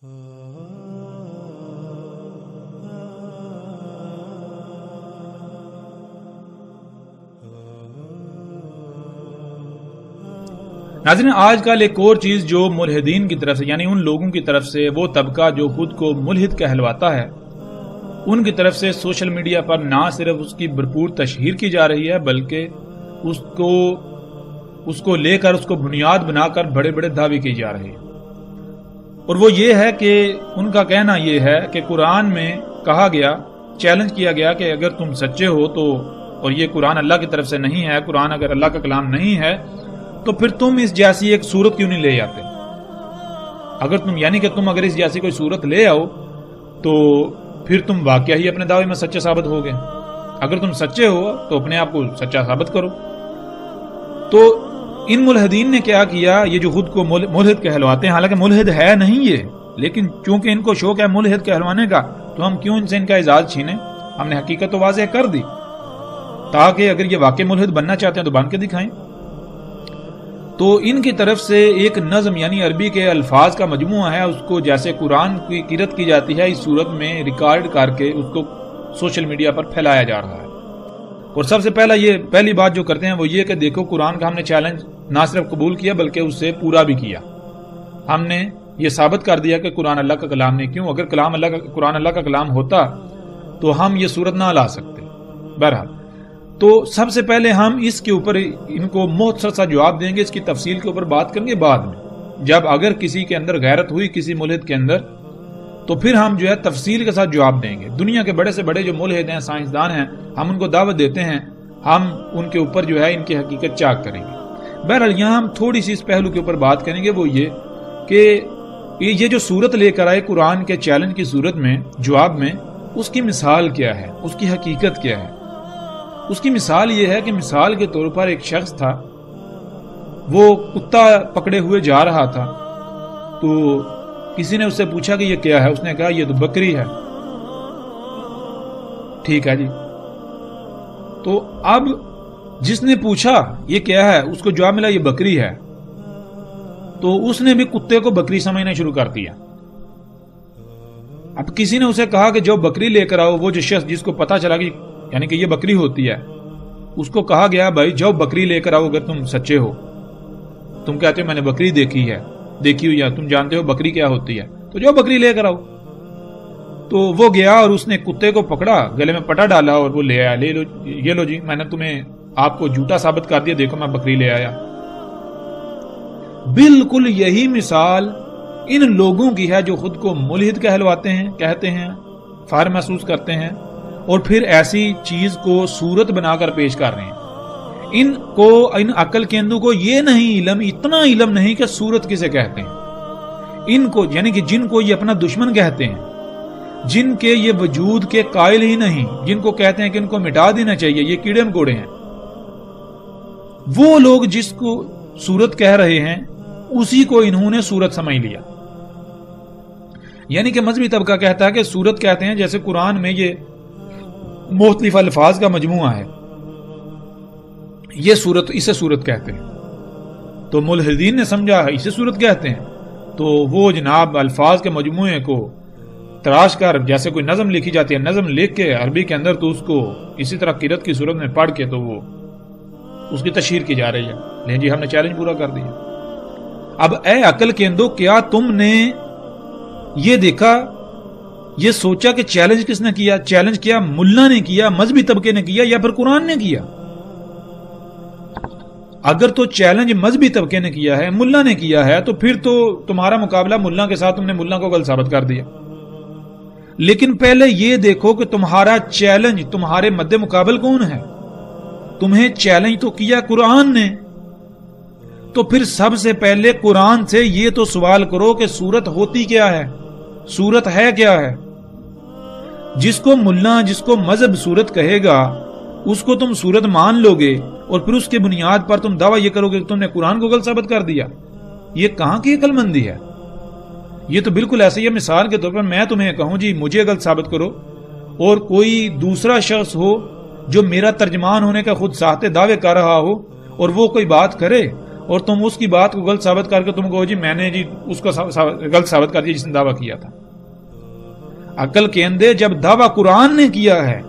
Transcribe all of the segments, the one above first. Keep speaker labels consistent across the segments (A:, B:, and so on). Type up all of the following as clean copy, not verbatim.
A: ناظرین، آج کل ایک اور چیز جو ملحدین کی طرف سے، یعنی ان لوگوں کی طرف سے، وہ طبقہ جو خود کو ملحد کہلواتا ہے، ان کی طرف سے سوشل میڈیا پر نہ صرف اس کی بھرپور تشہیر کی جا رہی ہے، بلکہ اس کو لے کر، اس کو بنیاد بنا کر بڑے بڑے دعوے کی جا رہے ہیں۔ اور وہ یہ ہے کہ ان کا کہنا یہ ہے کہ قرآن میں کہا گیا، چیلنج کیا گیا کہ اگر تم سچے ہو تو، اور یہ قرآن اللہ کی طرف سے نہیں ہے، قرآن اگر اللہ کا کلام نہیں ہے تو پھر تم اس جیسی ایک صورت کیوں نہیں لے آتے؟ اگر تم، یعنی کہ تم اگر اس جیسی کوئی صورت لے آؤ تو پھر تم واقعہ ہی اپنے دعوے میں سچے ثابت ہو گئے۔ اگر تم سچے ہو تو اپنے آپ کو سچا ثابت کرو۔ تو ان ملحدین نے کیا کیا، یہ جو خود کو ملحد کہلواتے ہیں، حالانکہ ملحد ہے نہیں یہ، لیکن چونکہ ان کو شوق ہے ملحد کہلوانے کا، تو ہم کیوں ان سے ان کا اعزاز چھینے؟ ہم نے حقیقت تو واضح کر دی، تاکہ اگر یہ واقعی ملحد بننا چاہتے ہیں تو بن کے دکھائیں۔ تو ان کی طرف سے ایک نظم، یعنی عربی کے الفاظ کا مجموعہ ہے، اس کو جیسے قرآن کی قرأت کی جاتی ہے، اس صورت میں ریکارڈ کر کے اس کو سوشل میڈیا پر پھیلایا جا رہا ہے۔ اور سب سے پہلی بات جو کرتے ہیں وہ یہ کہ دیکھو، قرآن کا ہم نے چیلنج نہ صرف قبول کیا بلکہ اس سے پورا بھی کیا۔ ہم نے یہ ثابت کر دیا کہ قرآن اللہ کا کلام نہیں، کیوں؟ اگر قرآن اللہ کا کلام ہوتا تو ہم یہ صورت نہ لا سکتے۔ بہرحال، تو سب سے پہلے ہم اس کے اوپر ان کو مختصر سا جواب دیں گے، اس کی تفصیل کے اوپر بات کریں گے بعد میں، جب اگر کسی کے اندر غیرت ہوئی، کسی ملحد کے اندر، تو پھر ہم جو ہے تفصیل کے ساتھ جواب دیں گے۔ دنیا کے بڑے سے بڑے جو ملحد ہیں، سائنسدان ہیں، ہم ان کو دعوت دیتے ہیں، ہم ان کے اوپر جو ہے ان کی حقیقت چاک کریں گے۔ بہرحال یہاں ہم تھوڑی سی اس پہلو کے اوپر بات کریں گے، وہ یہ کہ یہ جو صورت لے کر آئے قرآن کے چیلنج کی صورت میں، جواب میں، اس کی مثال کیا ہے، اس کی حقیقت کیا ہے؟ اس کی مثال یہ ہے کہ مثال کے طور پر ایک شخص تھا، وہ کتا پکڑے ہوئے جا رہا تھا، تو کسی نے اس سے پوچھا کہ یہ کیا ہے؟ اس نے کہا یہ تو بکری ہے۔ ٹھیک ہے جی، تو اب جس نے پوچھا یہ کیا ہے، اس کو جواب ملا یہ بکری ہے، تو اس نے بھی کتے کو بکری سمجھنا شروع کر دیا۔ اب کسی نے اسے کہا کہ جو بکری لے کر آؤ، وہ جو شخص جس کو پتا چلا کہ یعنی کہ یہ بکری ہوتی ہے، اس کو کہا گیا بھائی جاؤ بکری لے کر آؤ اگر تم سچے ہو۔ تم کہتے ہو میں نے بکری دیکھی ہوئی ہے، تم جانتے ہو بکری کیا ہوتی ہے، تو جاؤ بکری لے کر آؤ۔ تو وہ گیا اور اس نے کتے کو پکڑا، گلے میں پٹا ڈالا اور وہ لے آیا، لے لو یہ لو جی، میں نے تمہیں آپ کو جھوٹا ثابت کر دیا، دیکھو میں بکری لے آیا۔ بالکل یہی مثال ان لوگوں کی ہے جو خود کو ملحد کہلواتے ہیں، کہتے ہیں، فخر محسوس کرتے ہیں، اور پھر ایسی چیز کو صورت بنا کر پیش کر رہے ہیں۔ ان عقل کے اندو کو یہ نہیں علم، اتنا علم نہیں کہ صورت کسے کہتے ہیں۔ ان کو، یعنی کہ جن کو یہ اپنا دشمن کہتے ہیں، جن کے یہ وجود کے قائل ہی نہیں، جن کو کہتے ہیں کہ ان کو مٹا دینا چاہیے، یہ کیڑے مکوڑے ہیں، وہ لوگ جس کو صورت کہہ رہے ہیں اسی کو انہوں نے صورت سمجھ لیا۔ یعنی کہ مذہبی طبقہ کہتا ہے کہ صورت کہتے ہیں، جیسے قرآن میں یہ مختلف الفاظ کا مجموعہ ہے، یہ صورت، اسے صورت کہتے ہیں۔ تو ملحدین نے سمجھا اسے صورت کہتے ہیں، تو وہ جناب الفاظ کے مجموعے کو تراش کر، جیسے کوئی نظم لکھی جاتی ہے، نظم لکھ کے عربی کے اندر، تو اس کو اسی طرح قرأت کی صورت میں پڑھ کے تو وہ اس کی تشہیر کی جا رہی ہے۔ لیکن جی ہم نے چیلنج پورا کر دیا۔ اب اے عقل کے اندو، کیا تم نے یہ دیکھا، یہ سوچا کہ چیلنج کس نے کیا؟ چیلنج کیا ملا نے کیا، مذہبی طبقے نے کیا، یا پھر قرآن نے کیا؟ اگر تو چیلنج مذہبی طبقے نے کیا ہے، ملا نے کیا ہے، تو پھر تو تمہارا مقابلہ ملا کے ساتھ، تم نے ملا کو غلط ثابت کر دیا۔ لیکن پہلے یہ دیکھو کہ تمہارا چیلنج، تمہارے مد مقابل کون ہے؟ تمہیں چیلنج تو کیا قرآن نے، تو پھر سب سے پہلے قرآن سے یہ تو سوال کرو کہ صورت ہوتی کیا ہے، صورت ہے کیا ہے؟ جس کو ملا، جس کو مذہب صورت کہے گا، اس کو تم صورت مان لو گے، اور پھر اس کے بنیاد پر تم دعویٰ یہ کرو گے کہ تم نے قرآن کو غلط ثابت کر دیا۔ یہ کہاں کی عقل مندی ہے؟ یہ تو بالکل ایسے ہی ہے، مثال کے طور پر میں تمہیں کہوں جی مجھے غلط ثابت کرو، اور کوئی دوسرا شخص ہو جو میرا ترجمان ہونے کا خود ساہتے دعوے کر رہا ہو، اور وہ کوئی بات کرے اور تم اس کی بات کو غلط ثابت کر کے تم کہو جی میں نے جی اس کو غلط ثابت کر دیا جس نے دعویٰ کیا تھا۔ عقل کے اندھے، جب دعویٰ قرآن نے کیا ہے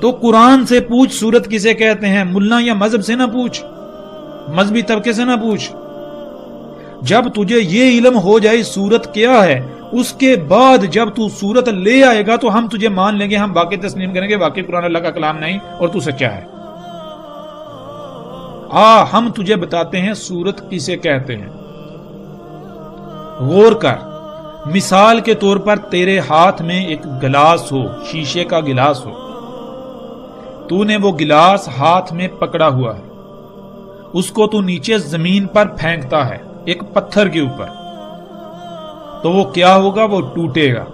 A: تو قرآن سے پوچھ سورت کسے کہتے ہیں، ملا یا مذہب سے نہ پوچھ، مذہبی طبقے سے نہ پوچھ۔ جب تجھے یہ علم ہو جائے سورت کیا ہے، اس کے بعد جب تو سورت لے آئے گا تو ہم تجھے مان لیں گے، ہم باقی تسلیم کریں گے واقعی قرآن اللہ کا کلام نہیں اور تو سچا ہے۔ ہم تجھے بتاتے ہیں سورت کسے کہتے ہیں۔ غور کر، مثال کے طور پر تیرے ہاتھ میں ایک گلاس ہو، شیشے کا گلاس ہو، تو نے وہ گلاس ہاتھ میں پکڑا ہوا ہے، اس کو تو نیچے زمین پر پھینکتا ہے ایک پتھر کے اوپر، تو وہ کیا ہوگا؟ وہ ٹوٹے گا۔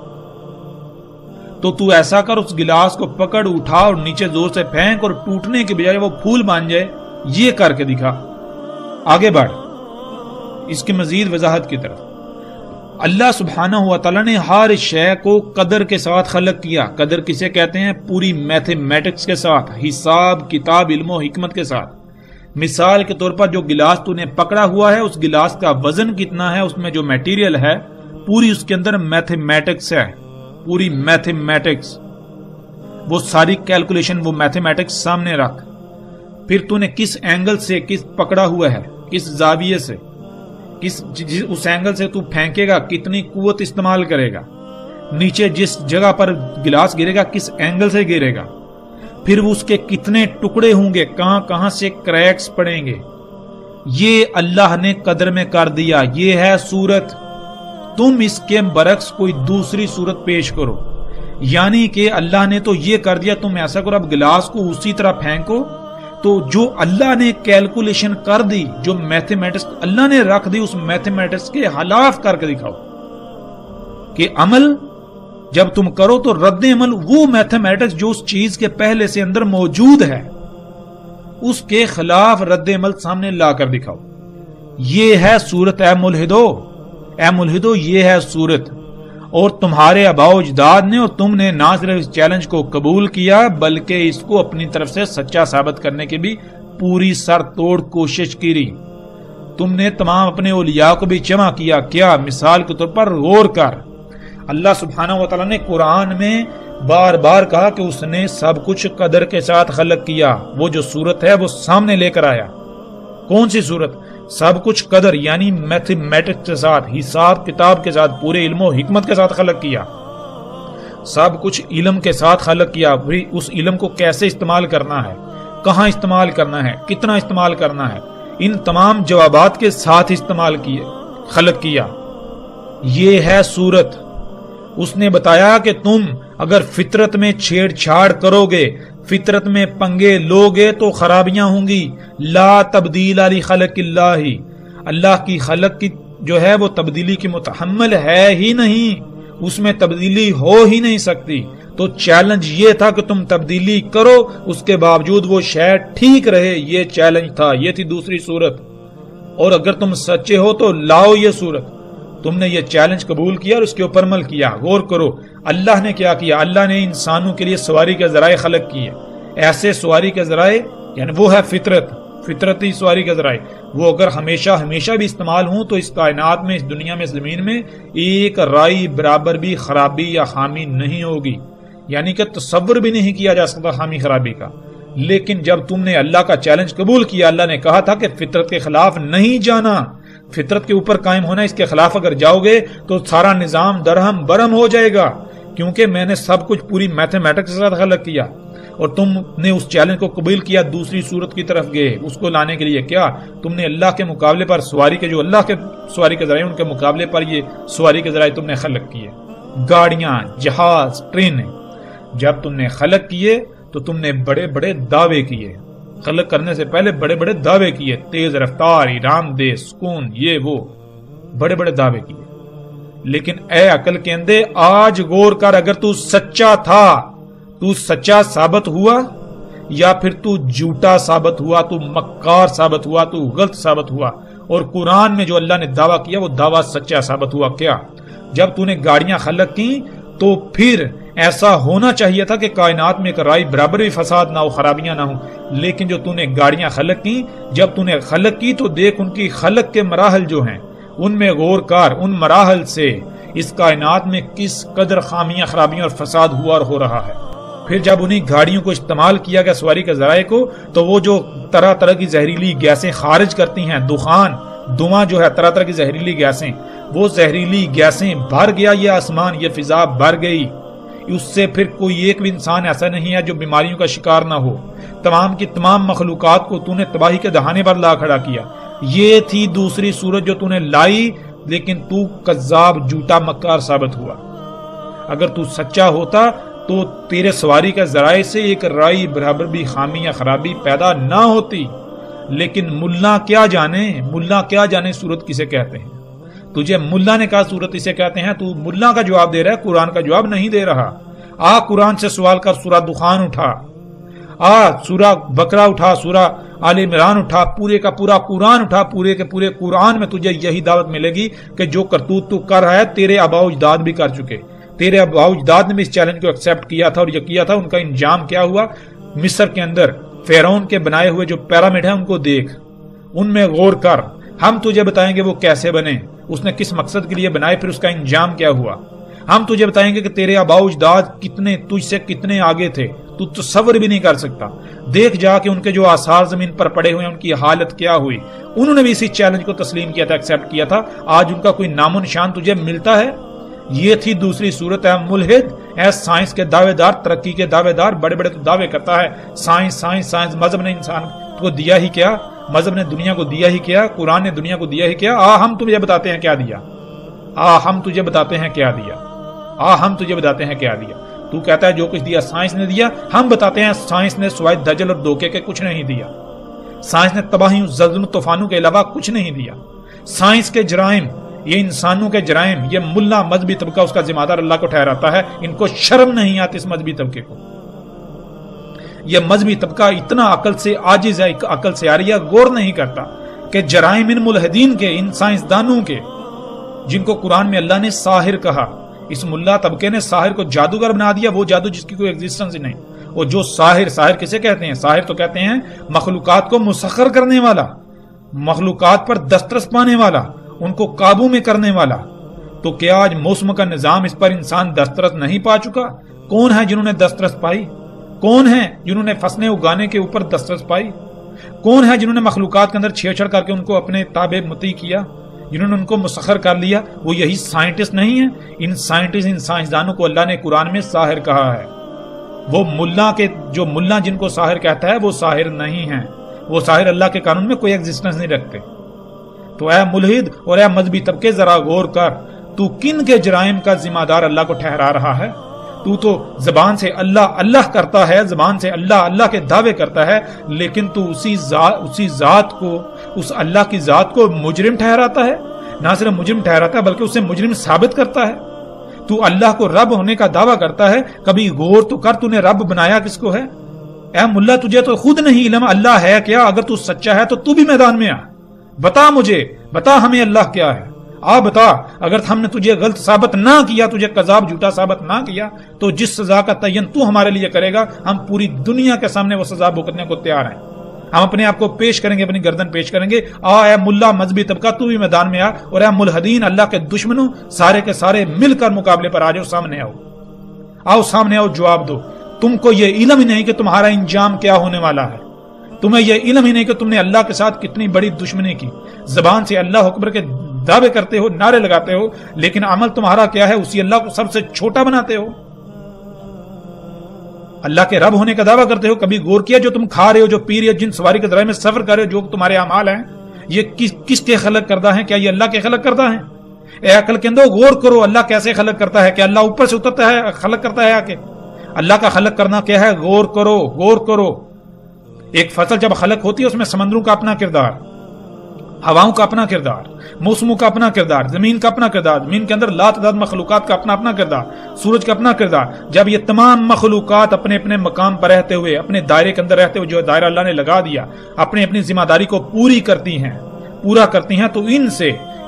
A: تو ایسا کر، اس گلاس کو پکڑ، اٹھا اور نیچے زور سے پھینک، اور ٹوٹنے کے بجائے وہ پھول بن جائے، یہ کر کے دکھا۔ آگے بڑھ اس کی مزید وضاحت کی طرف۔ اللہ سبحانہ و تعالیٰ نے ہر شے کو قدر کے ساتھ خلق کیا۔ قدر کسے کہتے ہیں؟ پوری میتھمیٹکس کے ساتھ، حساب کتاب علم و حکمت کے ساتھ۔ مثال کے طور پر جو گلاس تو نے پکڑا ہوا ہے، اس گلاس کا وزن کتنا ہے، اس میں جو میٹیریل ہے پوری اس کے اندر میتھمیٹکس ہے، پوری میتھمیٹکس، وہ ساری کیلکولیشن، وہ میتھمیٹکس سامنے رکھ۔ پھر تو نے کس اینگل سے کس پکڑا ہوا ہے، کس زاویے سے، اس اینگل سے تو پھینکے گا، کتنی قوت استعمال کرے گا، نیچے جس جگہ پر گلاس گرے گا کس اینگل سے گرے گا، پھر اس کے کتنے ٹکڑے ہوں گے، کہاں کہاں سے کریکس پڑیں گے، یہ اللہ نے قدر میں کر دیا۔ یہ ہے صورت۔ تم اس کے برعکس کوئی دوسری صورت پیش کرو، یعنی کہ اللہ نے تو یہ کر دیا، تم ایسا کرو اب گلاس کو اسی طرح پھینکو، تو جو اللہ نے کیلکولیشن کر دی، جو میتھمیٹکس اللہ نے رکھ دی، اس میتھمیٹکس کے خلاف کر کے دکھاؤ کہ عمل جب تم کرو تو رد عمل وہ میتھمیٹکس جو اس چیز کے پہلے سے اندر موجود ہے، اس کے خلاف رد عمل سامنے لا کر دکھاؤ۔ یہ ہے صورت اے ملحدو، اے ملحدو، یہ ہے صورت۔ اور تمہارے آباء و اجداد نے اور تم نے نہ صرف اس چیلنج کو قبول کیا بلکہ اس کو اپنی طرف سے سچا ثابت کرنے کی بھی پوری سر توڑ کوشش کی۔ تم نے تمام اپنے اولیاء کو بھی جمع کیا۔ کیا؟ مثال کے طور پر غور کر، اللہ سبحانہ و تعالیٰ نے قرآن میں بار بار کہا کہ اس نے سب کچھ قدر کے ساتھ خلق کیا۔ وہ جو صورت ہے وہ سامنے لے کر آیا۔ کون سی صورت؟ سب کچھ قدر یعنی میتھمیٹکس کے ساتھ، حساب کتاب کے ساتھ، پورے علم و حکمت کے ساتھ خلق کیا۔ سب کچھ علم کے ساتھ خلق کیا۔ پھر اس علم کو کیسے استعمال کرنا ہے، کہاں استعمال کرنا ہے، کتنا استعمال کرنا ہے، ان تمام جوابات کے ساتھ استعمال کیے، خلق کیا۔ یہ ہے صورت۔ اس نے بتایا کہ تم اگر فطرت میں چھیڑ چھاڑ کرو گے، فطرت میں پنگے لوگے تو خرابیاں ہوں گی۔ لا تبدیل لخلق اللہ، اللہ کی خلق کی جو ہے وہ تبدیلی کی متحمل ہے ہی نہیں، اس میں تبدیلی ہو ہی نہیں سکتی۔ تو چیلنج یہ تھا کہ تم تبدیلی کرو، اس کے باوجود وہ شے ٹھیک رہے، یہ چیلنج تھا، یہ تھی دوسری صورت۔ اور اگر تم سچے ہو تو لاؤ یہ صورت۔ تم نے یہ چیلنج قبول کیا اور اس کے اوپر عمل کیا۔ غور کرو اللہ نے کیا کیا۔ اللہ نے انسانوں کے لیے سواری کے ذرائع خلق کیے، ایسے سواری کے ذرائع یعنی وہ ہے فطرتی سواری کے ذرائع، وہ اگر ہمیشہ بھی استعمال ہوں تو اس کائنات میں، اس دنیا میں، اس زمین میں ایک رائی برابر بھی خرابی یا خامی نہیں ہوگی، یعنی کہ تصور بھی نہیں کیا جا سکتا خامی خرابی کا۔ لیکن جب تم نے اللہ کا چیلنج قبول کیا، اللہ نے کہا تھا کہ فطرت کے خلاف نہیں جانا، فطرت کے اوپر قائم ہونا، اس کے خلاف اگر جاؤ گے تو سارا نظام درہم برہم ہو جائے گا، کیونکہ میں نے سب کچھ پوری میتھمیٹکس کے ساتھ خلق کیا۔ اور تم نے اس چیلنج کو قبول کیا، دوسری صورت کی طرف گئے، اس کو لانے کے لیے کیا تم نے اللہ کے مقابلے پر سواری کے جو اللہ کے سواری کے ذرائع ان کے مقابلے پر یہ سواری کے ذرائع تم نے خلق کیے، گاڑیاں، جہاز، ٹرینیں۔ جب تم نے خلق کیے تو تم نے بڑے بڑے دعوے کیے، خلق کرنے سے پہلے بڑے بڑے دعوے کیے، تیز رفتار، آرام دہ، سکون، یہ وہ بڑے بڑے دعوے کیے۔ لیکن اے عقل کے اندھے، آج غور کر، اگر تو سچا تھا، تو سچا ثابت ہوا یا پھر تو جھوٹا ثابت ہوا، تو مکار ثابت ہوا، تو غلط ثابت ہوا، اور قرآن میں جو اللہ نے دعویٰ کیا وہ دعویٰ سچا ثابت ہوا۔ کیا؟ جب تو نے گاڑیاں خلق کی تو پھر ایسا ہونا چاہیے تھا کہ کائنات میں ایک رائی برابر بھی فساد نہ ہو، خرابیاں نہ ہوں، لیکن جو تو نے گاڑیاں خلق کی، جب تو نے خلق کی تو دیکھ ان کی خلق کے مراحل جو ہیں ان میں غور کر، ان مراحل سے اس کائنات میں کس قدر خامیاں، خرابیاں اور فساد ہوا اور ہو رہا ہے۔ پھر جب انہیں گاڑیوں کو استعمال کیا گیا سواری کے ذرائع کو، تو وہ جو طرح طرح کی زہریلی گیسیں خارج کرتی ہیں، دھواں جو ہے طرح طرح کی زہریلی گیسیں، وہ زہریلی گیسیں بھر گیا یہ آسمان، یہ فضا بھر گئی، اس سے پھر کوئی ایک بھی انسان ایسا نہیں ہے جو بیماریوں کا شکار نہ ہو۔ تمام کی تمام مخلوقات کو تو نے تباہی کے دہانے پر لا کھڑا کیا۔ یہ تھی دوسری صورت جو تو نے لائی، لیکن تو کذاب، جھوٹا، مکار ثابت ہوا۔ اگر تو سچا ہوتا تو تیرے سواری کے ذرائع سے ایک رائی برابر بھی خامی یا خرابی پیدا نہ ہوتی، لیکن ملا کیا جانے صورت کسے کہتے ہیں۔ تجھے ملا نے کہا صورت اسے کہتے ہیں، تو ملا کا جواب دے رہا ہے، قرآن کا جواب نہیں دے رہا۔ قرآن سے سوال کر، سورہ دخان اٹھا، سورہ بقرہ اٹھا، سورہ آل عمران اٹھا، پورے کا پورا قرآن اٹھا، پورے کے پورے قرآن میں تجھے یہی دعوت ملے گی کہ جو کرتوت تو کر رہا ہے تیرے آباء و اجداد بھی کر چکے، تیرے آباء و اجداد نے بھی اس چیلنج کو ایکسپٹ کیا تھا، اور یہ کیا تھا، ان کا انجام کیا ہوا۔ مصر کے اندر فرعون کے بنائے ہوئے جو پیرامڈ ہیں ان کو دیکھ، ان میں غور کر، ہم تجھے بتائیں گے وہ کیسے بنے، اس نے کس مقصد کے لیے بنائے، پھر اس کا انجام کیا ہوا۔ ہم تجھے بتائیں گے کہ تیرے آباء و اجداد کتنے تجھ سے کتنے آگے تھے، تو تصور بھی نہیں کر سکتا۔ دیکھ جا کہ ان کے جو آثار زمین پر پڑے ہوئے ہیں ان کی حالت کیا ہوئی۔ انہوں نے بھی اسی چیلنج کو تسلیم کیا تھا، ایکسپٹ کیا تھا، آج ان کا کوئی نام و نشان تجھے ملتا ہے؟ یہ تھی دوسری صورت ہے ملحد، اے سائنس کے دعوے دار، ترقی کے دعوے دار، بڑے بڑے تو دعوے کرتا ہے، سائنس سائنس سائنس۔ مذہب نے انسان کو دیا ہی کیا؟ مذہب نے دنیا کو دیا ہی کیا؟ قرآن نے دنیا کو دیا ہی کیا؟ ہم تجھے بتاتے ہیں کیا دیا، ہم تجھے بتاتے ہیں کیا دیا، ہم تجھے بتاتے ہیں کیا دیا۔ تو کہتا ہے جو کچھ دیا سائنس نے دیا، ہم بتاتے ہیں سائنس نے سوائے دجل اور دھوکے کے کچھ نہیں دیا۔ سائنس نے تباہیوں، زلزلوں، طوفانوں کے علاوہ کچھ نہیں دیا۔ سائنس کے جرائم، یہ انسانوں کے جرائم، یہ ملا مذہبی طبقہ اس کا ذمہ دار اللہ کو ٹھہراتا ہے۔ ان کو شرم نہیں آتی اس مذہبی طبقے کو۔ یہ مذہبی طبقہ اتنا عقل سے عاجز ہے، عقل سے عاریہ، غور نہیں کرتا کہ جرائم ان ملحدین کے، ان سائنسدانوں کے، جن کو قرآن میں اللہ نے ساحر کہا، اس ملا طبقے نے ساحر کو جادوگر بنا دیا، وہ جادو جس کی کوئی ایگزسٹنس ہی نہیں۔ وہ جو ساحر کسے کہتے ہیں؟ ساحر تو کہتے ہیں مخلوقات کو مسخر کرنے والا، مخلوقات پر دسترس پانے والا، ان کو قابو میں کرنے والا۔ تو کیا آج موسم کا نظام اس پر انسان دسترس نہیں پا چکا؟ کون ہے جنہوں نے دسترس پائی؟ کون ہیں جنہوں نے فصلیں اگانے کے اوپر دسترس پائی؟ کون ہے جنہوں نے مخلوقات کے اندر چھیڑ چھڑ کر کے ان کو اپنے تابع مطیع کیا، جنہوں نے ان کو مسخر کر لیا؟ وہ یہی سائنٹسٹ نہیں ہیں؟ ان سائنٹسٹ، ان سائنسدانوں کو اللہ نے قرآن میں ساحر کہا ہے۔ وہ جو ملا جن کو ساحر کہتا ہے وہ ساحر نہیں ہیں، وہ ساحر اللہ کے قانون میں کوئی ایگزسٹنس نہیں رکھتے۔ تو اے ملحد اور اے مذہبی طبقے، ذرا غور کر، تو کن کے جرائم کا ذمہ دار اللہ کو ٹھہرا رہا ہے؟ تو زبان سے اللہ اللہ کرتا ہے، زبان سے اللہ اللہ کے دعوے کرتا ہے، لیکن تو اسی ذات کو، اس اللہ کی ذات کو مجرم ٹھہراتا ہے۔ نہ صرف مجرم ٹھہراتا ہے بلکہ اسے مجرم ثابت کرتا ہے۔ تو اللہ کو رب ہونے کا دعویٰ کرتا ہے، کبھی غور تو کر، تو نے رب بنایا کس کو ہے؟ اے ملا، تجھے تو خود نہیں علم اللہ ہے کیا؟ اگر تو سچا ہے تو بھی میدان میں بتا، مجھے بتا ہمیں اللہ کیا ہے، بتا۔ اگر ہم نے تجھے غلط ثابت نہ کیا، تجھے کذاب جھوٹا ثابت نہ کیا، تو جس سزا کا تعین تو ہمارے لیے کرے گا، ہم پوری دنیا کے سامنے وہ سزا بھگتنے کو تیار ہیں۔ ہم اپنے آپ کو پیش کریں گے، اپنی گردن پیش کریں گے۔ اے ملا مذہبی طبقہ، تو بھی میدان میں اور اے ملحدین، اللہ کے دشمنوں، سارے کے سارے مل کر مقابلے پر آ جاؤ، سامنے سامنے آؤ، جواب دو۔ تم کو یہ علم ہی نہیں کہ تمہارا انجام کیا ہونے والا ہے، تمہیں یہ علم ہی نہیں کہ تم نے اللہ کے ساتھ کتنی بڑی دشمنی کی۔ زبان سے اللہ اکبر کے دعوے کرتے ہو، نعرے لگاتے ہو، لیکن عمل تمہارا کیا ہے؟ اسی اللہ کو سب سے چھوٹا بناتے ہو۔ اللہ کے رب ہونے کا دعویٰ کرتے ہو، کبھی غور کیا جو تم کھا رہے ہو، جو پی رہے ہو، جن سواری کے ذرائع میں سفر کر رہے ہو، جو تمہارے اعمال ہیں، یہ کس کے خلق کردہ ہیں؟ کیا یہ اللہ کے خلق کردہ ہیں؟ اے عقل کے اندر غور کرو، اللہ کیسے خلق کرتا ہے؟ کیا اللہ اوپر سے اترتا ہے خلق کرتا ہے؟ آکے اللہ کا خلق کرنا کیا ہے؟ غور کرو، غور کرو۔ ایک فصل جب خلق ہوتی ہے اس میں سمندروں کا اپنا کردار، ہواؤں کا اپنا کردار، موسموں کا اپنا کردار، زمین کا اپنا کردار، زمین کے اندر لاتعداد مخلوقات کا اپنا اپنا کردار، سورج کا اپنا کردار۔ جب یہ تمام مخلوقات اپنے اپنے مقام پر رہتے ہوئے، اپنے دائرے کے اندر رہتے ہوئے، جو دائرہ اللہ نے لگا دیا، اپنی اپنی ذمہ داری کو پورا کرتی ہیں، تو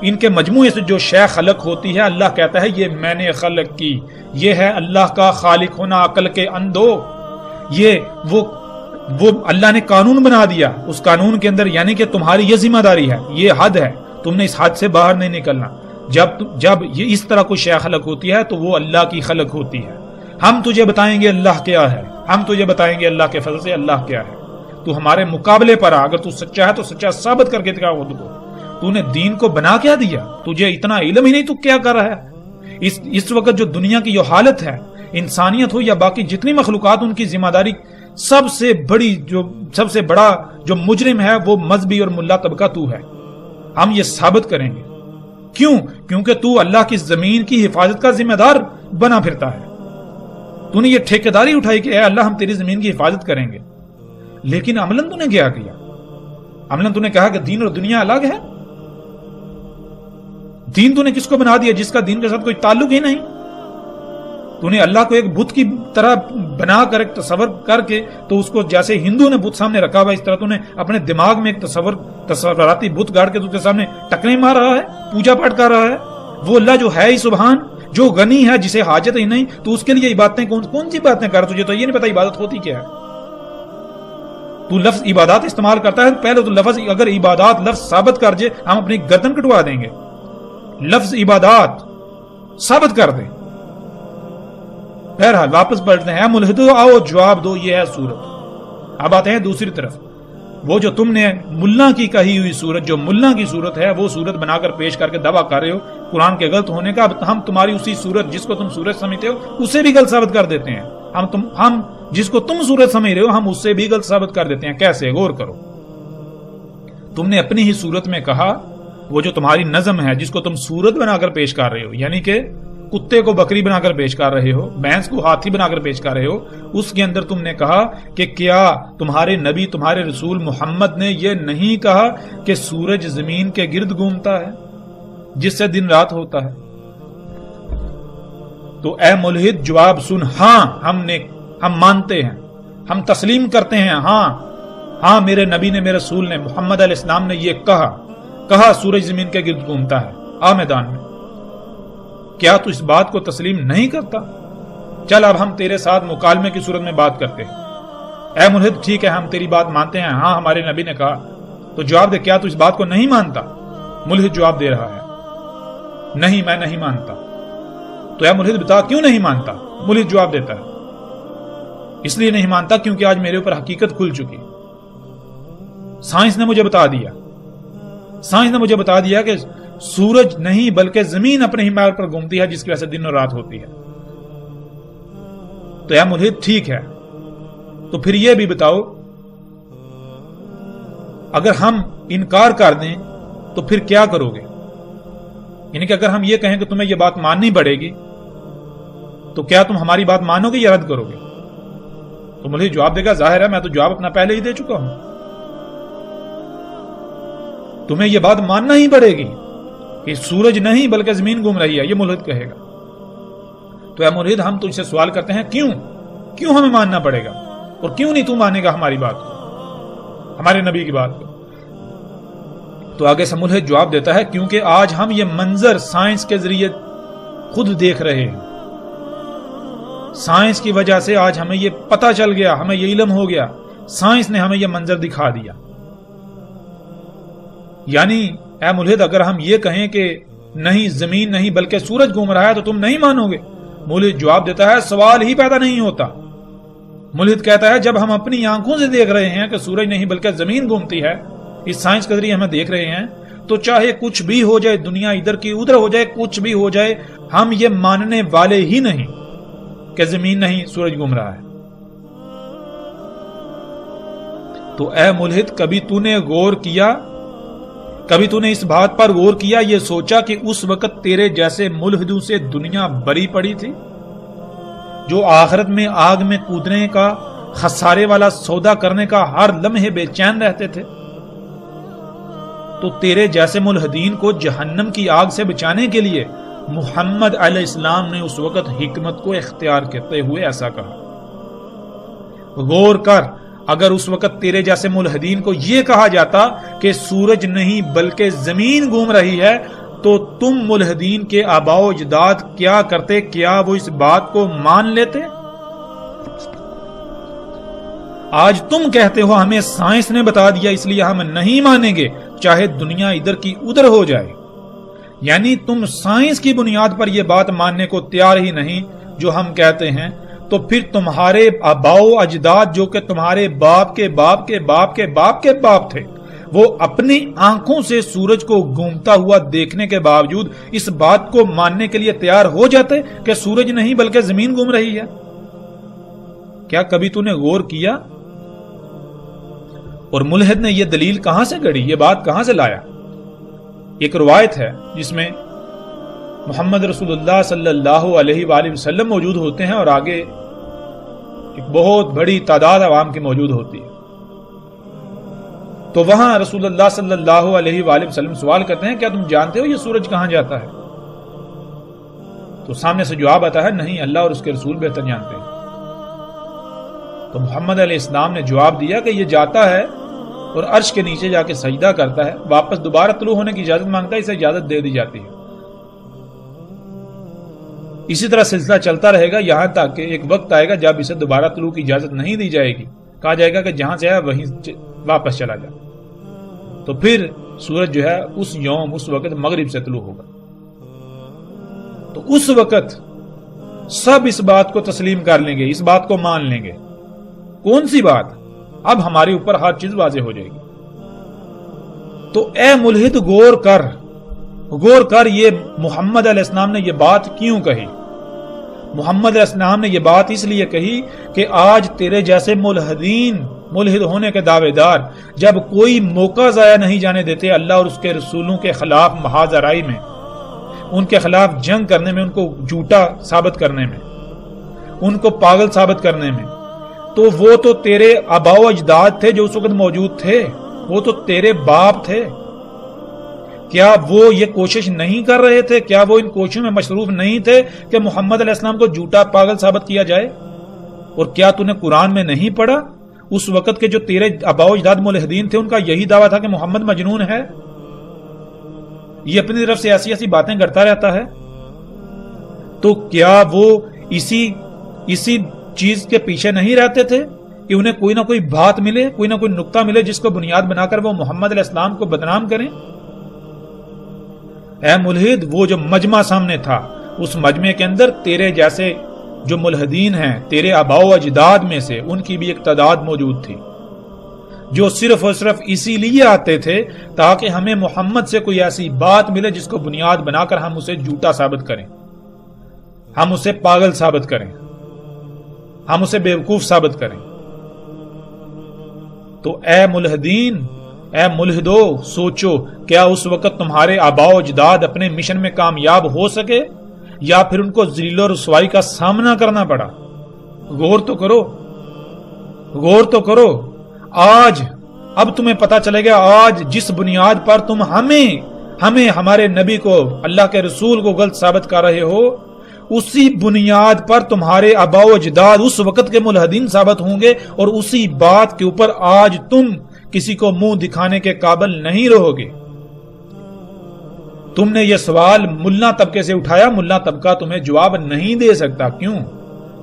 A: ان کے مجموعے سے جو شے خلق ہوتی ہے اللہ کہتا ہے یہ میں نے خلق کی. یہ ہے اللہ کا خالق ہونا عقل کے اندھو. یہ وہ اللہ نے قانون بنا دیا. اس قانون کے اندر یعنی کہ تمہاری یہ ذمہ داری ہے, یہ حد ہے, تم نے اس حد سے باہر نہیں نکلنا. جب یہ اس طرح کوئی شے خلق ہوتی ہے تو وہ اللہ کی خلق ہوتی ہے. ہم تجھے بتائیں گے اللہ کیا ہے, ہم تجھے بتائیں گے اللہ کے فضل سے اللہ کیا ہے. تو ہمارے مقابلے پر اگر تو سچا ہے تو سچا ثابت کر کے دکھا خود کو. تو نے دین کو بنا کیا دیا؟ تجھے اتنا علم ہی نہیں تو کیا کر رہا ہے؟ اس وقت جو دنیا کی جو حالت ہے, انسانیت ہو یا باقی جتنی مخلوقات, ان کی ذمہ داری سب سے بڑا جو مجرم ہے وہ مذہبی اور ملا طبقہ تو ہے. ہم یہ ثابت کریں گے. کیوں؟ کیونکہ تو اللہ کی زمین کی حفاظت کا ذمہ دار بنا پھرتا ہے. تو نے یہ ٹھیکیداری اٹھائی کہ اے اللہ ہم تیری زمین کی حفاظت کریں گے, لیکن عملاً تو نے کیا کیا؟ عملاً تو نے کہا کہ دین اور دنیا الگ ہے. دین تو نے کس کو بنا دیا جس کا دین کے ساتھ کوئی تعلق ہی نہیں. تو نے اللہ کو ایک بت کی طرح بنا کر ایک تصور کر کے, تو اس کو جیسے ہندو نے بت سامنے رکھا ہوا اس طرح تو نے اپنے دماغ میں ایک تصوراتی بت گاڑ کے تو کے سامنے ٹکرے مار رہا ہے, پوجا پاٹ کر رہا ہے. وہ اللہ جو ہے ہی سبحان, جو غنی ہے, جسے حاجت ہی نہیں, تو اس کے لیے عبادتیں کون سی باتیں کر. تجھے تو یہ نہیں پتا عبادت ہوتی کیا ہے. تو لفظ عبادات استعمال کرتا ہے, پہلے تو لفظ اگر عبادات لفظ ثابت کر جے ہم اپنی گردن کٹوا دیں گے. لفظ عبادات ثابت کر دیں. بہرحال واپس پلٹتے ہیں. ملحدو آؤ جواب دو, یہ ہے صورت. اب آتے ہیں دوسری طرف. وہ جو تم نے ملا کی کہی ہوئی صورت, جو ملا کی صورت ہے, وہ صورت بنا کر پیش کر کے دعویٰ کر رہے ہو قرآن کے غلط ہونے کا. ہم تمہاری اسی صورت جس کو تم صورت سمجھتے ہو اسے بھی غلط ثابت کر دیتے ہیں. ہم جس کو تم صورت سمجھ رہے ہو ہم اس سے بھی غلط ثابت کر دیتے ہیں. کیسے؟ غور کرو. تم نے اپنی ہی صورت میں کہا, وہ جو تمہاری نظم ہے جس کو تم صورت بنا کر پیش کر رہے ہو, یعنی کہ کتے کو بکری بنا کر پیش کر رہے ہو, بھینس کو ہاتھی بنا کر پیش کر رہے ہو, اس کے اندر تم نے کہا کہ کیا تمہارے نبی تمہارے رسول محمد نے یہ نہیں کہا کہ سورج زمین کے گرد گھومتا ہے جس سے دن رات ہوتا ہے؟ تو اے ملحد جواب سن. ہاں ہم مانتے ہیں, ہم تسلیم کرتے ہیں. ہاں میرے نبی نے, میرے رسول نے, محمد علیہ السلام نے یہ کہا سورج زمین کے گرد گھومتا ہے. آ میدان میں. کیا تو اس بات کو تسلیم نہیں کرتا؟ چل اب ہم تیرے ساتھ مکالمے کی صورت میں بات کرتے ہیں. اے ملحد ٹھیک ہے ہم تیری بات مانتے ہیں, ہاں ہمارے نبی نے کہا. تو جواب دے, کیا تو اس بات کو نہیں مانتا؟ ملحد جواب دے رہا ہے, نہیں میں نہیں مانتا. تو اے ملحد بتا کیوں نہیں مانتا؟ ملحد جواب دیتا ہے, اس لیے نہیں مانتا کیونکہ آج میرے اوپر حقیقت کھل چکی. سائنس نے مجھے بتا دیا کہ سورج نہیں بلکہ زمین اپنے ہمال پر گھومتی ہے جس کی وجہ سے دن اور رات ہوتی ہے. تو اے ملحد ٹھیک ہے, تو پھر یہ بھی بتاؤ اگر ہم انکار کر دیں تو پھر کیا کرو گے؟ یعنی کہ اگر ہم یہ کہیں کہ تمہیں یہ بات ماننی پڑے گی تو کیا تم ہماری بات مانو گے یا رد کرو گے؟ تو ملحد جواب دے گا, ظاہر ہے میں تو جواب اپنا پہلے ہی دے چکا ہوں, تمہیں یہ بات ماننا ہی پڑے گی کہ سورج نہیں بلکہ زمین گھوم رہی ہے. یہ ملحد کہے گا. تو اے ملحد ہم تجھ سے سوال کرتے ہیں, کیوں ہمیں ماننا پڑے گا, اور کیوں نہیں تو مانے گا ہماری بات کو, ہمارے نبی کی بات کو؟ تو آگے سے ملحد جواب دیتا ہے, کیونکہ آج ہم یہ منظر سائنس کے ذریعے خود دیکھ رہے ہیں. سائنس کی وجہ سے آج ہمیں یہ پتہ چل گیا, ہمیں یہ علم ہو گیا, سائنس نے ہمیں یہ منظر دکھا دیا. یعنی اے ملحد اگر ہم یہ کہیں کہ نہیں زمین نہیں بلکہ سورج گھوم رہا ہے تو تم نہیں مانو گے؟ ملحد جواب دیتا ہے, سوال ہی پیدا نہیں ہوتا. ملحد کہتا ہے جب ہم اپنی آنکھوں سے دیکھ رہے ہیں کہ سورج نہیں بلکہ زمین گھومتی ہے, اس سائنس کے ذریعے ہمیں دیکھ رہے ہیں, تو چاہے کچھ بھی ہو جائے, دنیا ادھر کی ادھر ہو جائے, کچھ بھی ہو جائے, ہم یہ ماننے والے ہی نہیں کہ زمین نہیں سورج گھوم رہا ہے. تو اے ملحد کبھی تو نے اس بات پر غور کیا, یہ سوچا کہ اس وقت تیرے جیسے ملحدوں سے دنیا بری پڑی تھی, جو آخرت میں آگ میں کودنے کا, خسارے والا سودا کرنے کا ہر لمحے بے چین رہتے تھے. تو تیرے جیسے ملحدین کو جہنم کی آگ سے بچانے کے لیے محمد علیہ السلام نے اس وقت حکمت کو اختیار کرتے ہوئے ایسا کہا. غور کر, اگر اس وقت تیرے جیسے ملحدین کو یہ کہا جاتا کہ سورج نہیں بلکہ زمین گھوم رہی ہے, تو تم ملحدین کے آباء و اجداد کیا کرتے؟ کیا وہ اس بات کو مان لیتے؟ آج تم کہتے ہو ہمیں سائنس نے بتا دیا اس لیے ہم نہیں مانیں گے، چاہے دنیا ادھر کی ادھر ہو جائے۔ یعنی تم سائنس کی بنیاد پر یہ بات ماننے کو تیار ہی نہیں جو ہم کہتے ہیں، تو پھر تمہارے آباء و اجداد جو کہ تمہارے باپ کے باپ کے باپ کے باپ کے باپ تھے، وہ اپنی آنکھوں سے سورج کو گھومتا ہوا دیکھنے کے باوجود اس بات کو ماننے کے لیے تیار ہو جاتے کہ سورج نہیں بلکہ زمین گھوم رہی ہے۔ کیا کبھی تو نے غور کیا؟ اور ملحد نے یہ دلیل کہاں سے گڑھی، یہ بات کہاں سے لایا؟ ایک روایت ہے جس میں محمد رسول اللہ صلی اللہ علیہ وآلہ وسلم موجود ہوتے ہیں اور آگے ایک بہت بڑی تعداد عوام کی موجود ہوتی ہے۔ تو وہاں رسول اللہ صلی اللہ علیہ وآلہ وسلم سوال کرتے ہیں، کیا تم جانتے ہو یہ سورج کہاں جاتا ہے؟ تو سامنے سے جواب آتا ہے، نہیں، اللہ اور اس کے رسول بہتر جانتے ہیں۔ تو محمد علیہ السلام نے جواب دیا کہ یہ جاتا ہے اور عرش کے نیچے جا کے سجدہ کرتا ہے، واپس دوبارہ طلوع ہونے کی اجازت مانگتا ہے، اسے اجازت دے دی جاتی ہے۔ اسی طرح سلسلہ چلتا رہے گا یہاں تک کہ ایک وقت آئے گا جب اسے دوبارہ طلوع کی اجازت نہیں دی جائے گی، کہا جائے گا کہ جہاں سے آیا وہیں واپس چلا جا۔ تو پھر سورج جو ہے اس یوم اس وقت مغرب سے طلوع ہوگا۔ تو اس وقت سب اس بات کو تسلیم کر لیں گے، اس بات کو مان لیں گے۔ کون سی بات؟ اب ہمارے اوپر ہر چیز واضح ہو جائے گی۔ تو اے ملحد غور کر یہ محمد علیہ السلام نے یہ بات کیوں کہی؟ محمد علیہ السلام نے یہ بات اس لیے کہی کہ آج تیرے جیسے ملحد ہونے کے دعوے دار جب کوئی موقع ضائع نہیں جانے دیتے اللہ اور اس کے رسولوں کے خلاف محاذ آرائی میں، ان کے خلاف جنگ کرنے میں، ان کو جھوٹا ثابت کرنے میں، ان کو پاگل ثابت کرنے میں، تو وہ تو تیرے آباء و اجداد تھے جو اس وقت موجود تھے، وہ تو تیرے باپ تھے۔ کیا وہ یہ کوشش نہیں کر رہے تھے؟ کیا وہ ان کوششوں میں مصروف نہیں تھے کہ محمد علیہ السلام کو جھوٹا پاگل ثابت کیا جائے؟ اور کیا تو نے قرآن میں نہیں پڑھا اس وقت کے جو تیرے آباء و اجداد ملحدین تھے ان کا یہی دعویٰ تھا کہ محمد مجنون ہے؟ یہ اپنی طرف سے ایسی باتیں کرتا رہتا ہے۔ تو کیا وہ اسی چیز کے پیچھے نہیں رہتے تھے کہ انہیں کوئی نہ کوئی بات ملے، کوئی نہ کوئی نقطہ ملے جس کو بنیاد بنا کر وہ محمد علیہ السلام کو بدنام کریں؟ اے ملحد، وہ جو مجمع سامنے تھا اس مجمع کے اندر تیرے جیسے جو ملحدین ہیں، تیرے آباء و اجداد میں سے ان کی بھی ایک تعداد موجود تھی جو صرف اور صرف اسی لیے آتے تھے تاکہ ہمیں محمد سے کوئی ایسی بات ملے جس کو بنیاد بنا کر ہم اسے جھوٹا ثابت کریں، ہم اسے پاگل ثابت کریں، ہم اسے بیوقوف ثابت کریں۔ تو اے ملحدین، اے ملحدو، سوچو کیا اس وقت تمہارے آباء و اجداد اپنے مشن میں کامیاب ہو سکے یا پھر ان کو ذلیل و رسوائی کا سامنا کرنا پڑا؟ غور تو کرو۔ آج اب تمہیں پتا چلے گا، آج جس بنیاد پر تم ہمیں ہمارے نبی کو، اللہ کے رسول کو غلط ثابت کر رہے ہو، اسی بنیاد پر تمہارے آباء و اجداد اس وقت کے ملحدین ثابت ہوں گے، اور اسی بات کے اوپر آج تم کسی کو منہ دکھانے کے قابل نہیں رہو گے۔ تم نے یہ سوال ملا طبقے سے اٹھایا، ملا طبقہ تمہیں جواب نہیں دے سکتا۔ کیوں؟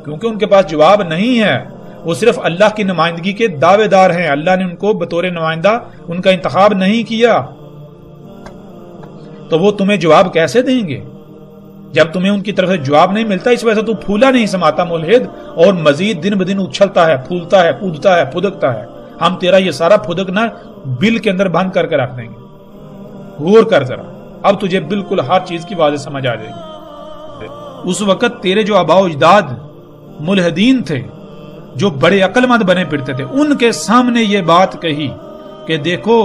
A: کیونکہ ان کے پاس جواب نہیں ہے، وہ صرف اللہ کی نمائندگی کے دعوے دار ہیں، اللہ نے ان کو بطور نمائندہ ان کا انتخاب نہیں کیا، تو وہ تمہیں جواب کیسے دیں گے جب تمہیں ان کی طرف سے جواب نہیں ملتا؟ اس وجہ سے تو پھولا نہیں سماتا ملحد، اور مزید دن بدن اچھلتا ہے، پھولتا ہے، کودتا ہے، پھدکتا ہے۔ ہم تیرا یہ سارا پھدکنا بل کے اندر بند کر کے رکھ دیں گے۔ غور کر ذرا، اب تجھے بالکل ہر چیز کی واضح سمجھ آ جائے گی۔ اس وقت تیرے جو آباء و اجداد ملحدین تھے جو بڑے عقل مند بنے پھرتے تھے، ان کے سامنے یہ بات کہی کہ دیکھو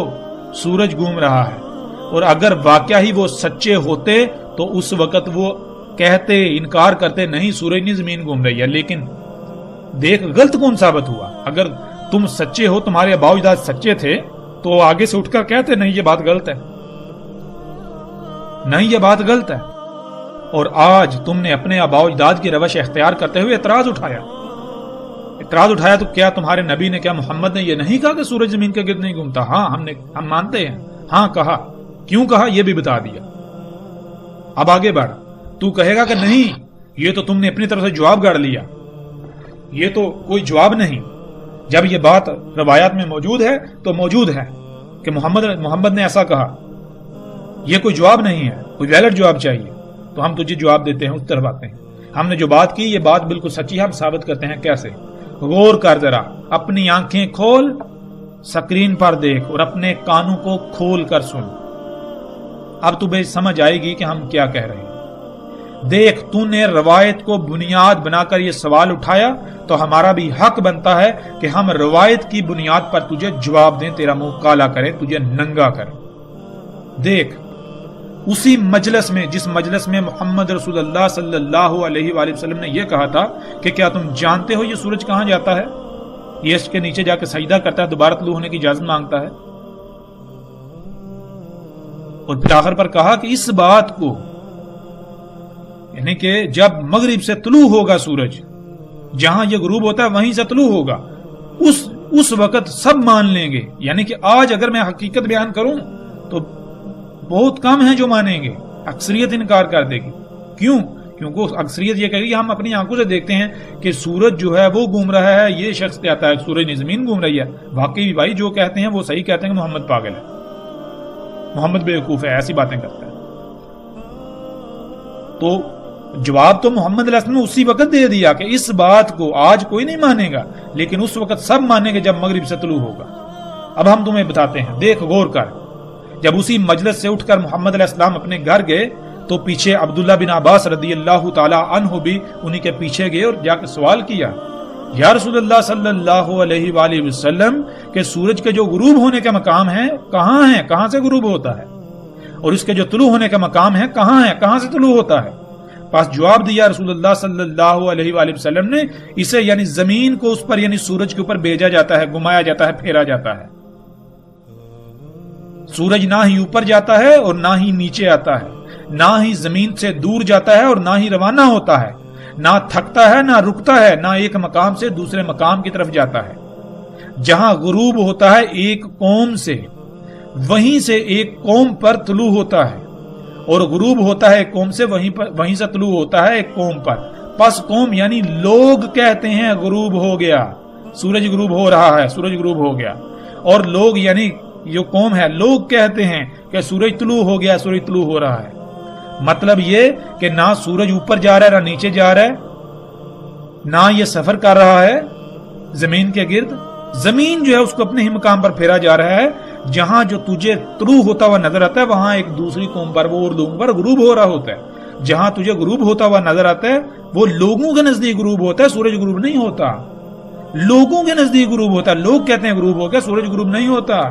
A: سورج گھوم رہا ہے، اور اگر واقعہ ہی وہ سچے ہوتے تو اس وقت وہ کہتے، انکار کرتے، نہیں سورج نہیں زمین گھوم رہی ہے۔ لیکن دیکھ غلط کون ثابت ہوا؟ اگر تم سچے ہو، تمہارے آباء و اجداد سچے تھے، تو آگے سے اٹھ کر کہتے نہیں یہ بات غلط ہے، نہیں یہ بات غلط ہے۔ اور آج تم نے اپنے آباء و اجداد کی روش اختیار کرتے ہوئے اعتراض اٹھایا تو کیا تمہارے نبی نے، کیا محمد نے یہ نہیں کہا کہ سورج زمین کے گرد نہیں گھومتا؟ ہاں، ہم مانتے ہیں، ہاں کہا۔ کیوں کہا یہ بھی بتا دیا۔ اب آگے بڑھ. تو کہے گا کہ نہیں، یہ تو تم نے اپنی طرف سے جواب گاڑ لیا، یہ تو کوئی جواب نہیں. جب یہ بات روایات میں موجود ہے تو موجود ہے کہ محمد نے ایسا کہا، یہ کوئی جواب نہیں ہے، کوئی ویلڈ جواب چاہیے. تو ہم تجھے جواب دیتے ہیں، اس طرف آتے ہیں. ہم نے جو بات کی یہ بات بالکل سچی ہے، ہم ثابت کرتے ہیں کیسے. غور کر ذرا، اپنی آنکھیں کھول، سکرین پر دیکھ اور اپنے کانوں کو کھول کر سن. اب تمہیں سمجھ آئے گی کہ ہم کیا کہہ رہے ہیں. دیکھ، تو نے روایت کو بنیاد بنا کر یہ سوال اٹھایا تو ہمارا بھی حق بنتا ہے کہ ہم روایت کی بنیاد پر تجھے جواب دیں، تیرا منہ کالا کریں، تجھے ننگا کریں. دیکھ، اسی مجلس میں، جس مجلس میں محمد رسول اللہ صلی اللہ علیہ وآلہ وسلم نے یہ کہا تھا کہ کیا تم جانتے ہو یہ سورج کہاں جاتا ہے، یہ اس کے نیچے جا کے سجدہ کرتا ہے، دوبارہ طلوع ہونے کی اجازت مانگتا ہے. اور پھر آخر پر کہا کہ اس بات کو، یعنی کہ جب مغرب سے طلوع ہوگا سورج، جہاں یہ غروب ہوتا ہے وہیں سے طلوع ہوگا، اس وقت سب مان لیں گے. یعنی کہ آج اگر میں حقیقت بیان کروں تو بہت کم ہیں جو مانیں گے، اکثریت انکار کر دے گی. کیوں؟ کیونکہ اکثریت یہ کہے گی ہم اپنی آنکھوں سے دیکھتے ہیں کہ سورج جو ہے وہ گھوم رہا ہے، یہ شخص کہتا ہے سورج نہیں زمین گھوم رہی ہے. واقعی بھائی جو کہتے ہیں وہ صحیح کہتے ہیں کہ محمد پاگل ہے، محمد بیوقوف ہے، ایسی باتیں کرتا ہے. تو جواب تو محمد علیہ السلام نے اسی وقت دے دیا کہ اس بات کو آج کوئی نہیں مانے گا، لیکن اس وقت سب مانیں گے جب مغرب سے طلوع ہوگا. اب ہم تمہیں بتاتے ہیں، دیکھ غور کر. جب اسی مجلس سے اٹھ کر محمد علیہ السلام اپنے گھر گئے تو پیچھے عبداللہ بن عباس رضی اللہ تعالی عنہ بھی انہی کے پیچھے گئے اور جا کے سوال کیا، یا رسول اللہ صلی اللہ علیہ وآلہ وسلم کہ سورج کے جو غروب ہونے کے مقام ہیں کہاں ہیں، کہاں سے غروب ہوتا ہے، اور اس کے جو طلوع ہونے کا مقام ہے کہاں ہے، کہاں سے طلوع ہوتا ہے. پاس جواب دیا رسول اللہ صلی اللہ علیہ وآلہ وسلم نے، اسے یعنی زمین کو اس پر یعنی سورج کے اوپر بھیجا جاتا ہے، گھمایا جاتا ہے، پھیرا جاتا ہے. سورج نہ ہی اوپر جاتا ہے اور نہ ہی نیچے آتا ہے، نہ ہی زمین سے دور جاتا ہے اور نہ ہی روانہ ہوتا ہے، نہ تھکتا ہے نہ رکتا ہے، نہ ایک مقام سے دوسرے مقام کی طرف جاتا ہے. جہاں غروب ہوتا ہے ایک قوم سے، وہیں سے ایک قوم پر طلوع ہوتا ہے، اور غروب ہوتا ہے ایک قوم سے، وہیں سے طلوع ہوتا ہے ایک قوم پر. پس قوم یعنی لوگ کہتے ہیں غروب ہو گیا، سورج غروب ہو رہا ہے، سورج غروب ہو گیا. اور لوگ یعنی جو قوم ہے، لوگ کہتے ہیں کہ سورج طلوع ہو گیا، سورج طلوع ہو رہا ہے. مطلب یہ کہ نہ سورج اوپر جا رہا ہے نہ نیچے جا رہا ہے، نہ یہ سفر کر رہا ہے زمین کے گرد. زمین جو ہے اس کو اپنے ہی مقام پر پھیرا جا رہا ہے. جہاں جو تجھے طلوع ہوتا ہوا نظر آتا ہے وہاں ایک دوسری قوم پر، وہ اور لوگوں پر غروب ہو رہا ہوتا ہے. جہاں تجھے غروب ہوتا ہوا نظر آتا ہے وہ لوگوں کے نزدیک غروب ہوتا ہے، سورج غروب نہیں ہوتا. لوگوں کے نزدیک غروب ہوتا ہے، لوگ کہتے ہیں غروب ہو گیا، سورج غروب نہیں ہوتا.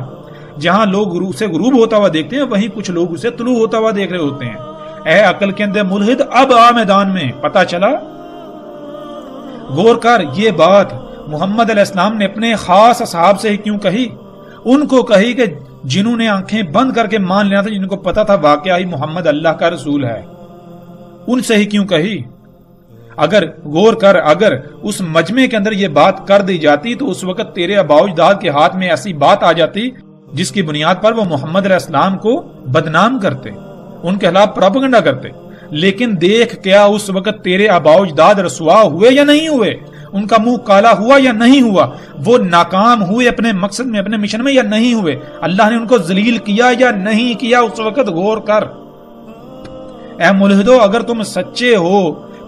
A: جہاں لوگ اسے غروب ہوتا ہوا دیکھتے ہیں وہیں کچھ لوگ اسے طلوع ہوتا ہوا دیکھ رہے ہوتے ہیں. اے عقل کے اندر ملحد، اب آ میدان میں، پتہ چلا. غور کر، یہ بات محمد علیہ السلام نے اپنے خاص اصحاب سے ہی کیوں کہی؟ ان کو کہی کہ جنہوں نے آنکھیں بند کر کے مان لینا تھا، جن کو پتا تھا واقعی محمد اللہ کا رسول ہے، ان سے ہی کیوں کہی؟ اگر غور کر، اگر اس مجمع کے اندر یہ بات کر دی جاتی تو اس وقت تیرے آباء و اجداد کے ہاتھ میں ایسی بات آ جاتی جس کی بنیاد پر وہ محمد علیہ السلام کو بدنام کرتے، ان کے خلاف پروپیگنڈا کرتے. لیکن دیکھ، کیا اس وقت تیرے آباء و اجداد رسوا ہوئے یا نہیں ہوئے؟ ان کا منہ کالا ہوا یا نہیں ہوا؟ وہ ناکام ہوئے اپنے مقصد میں، اپنے مشن میں یا نہیں ہوئے؟ اللہ نے ان کو ذلیل کیا یا نہیں کیا اس وقت؟ غور کر. اے ملحدو، اگر تم سچے ہو،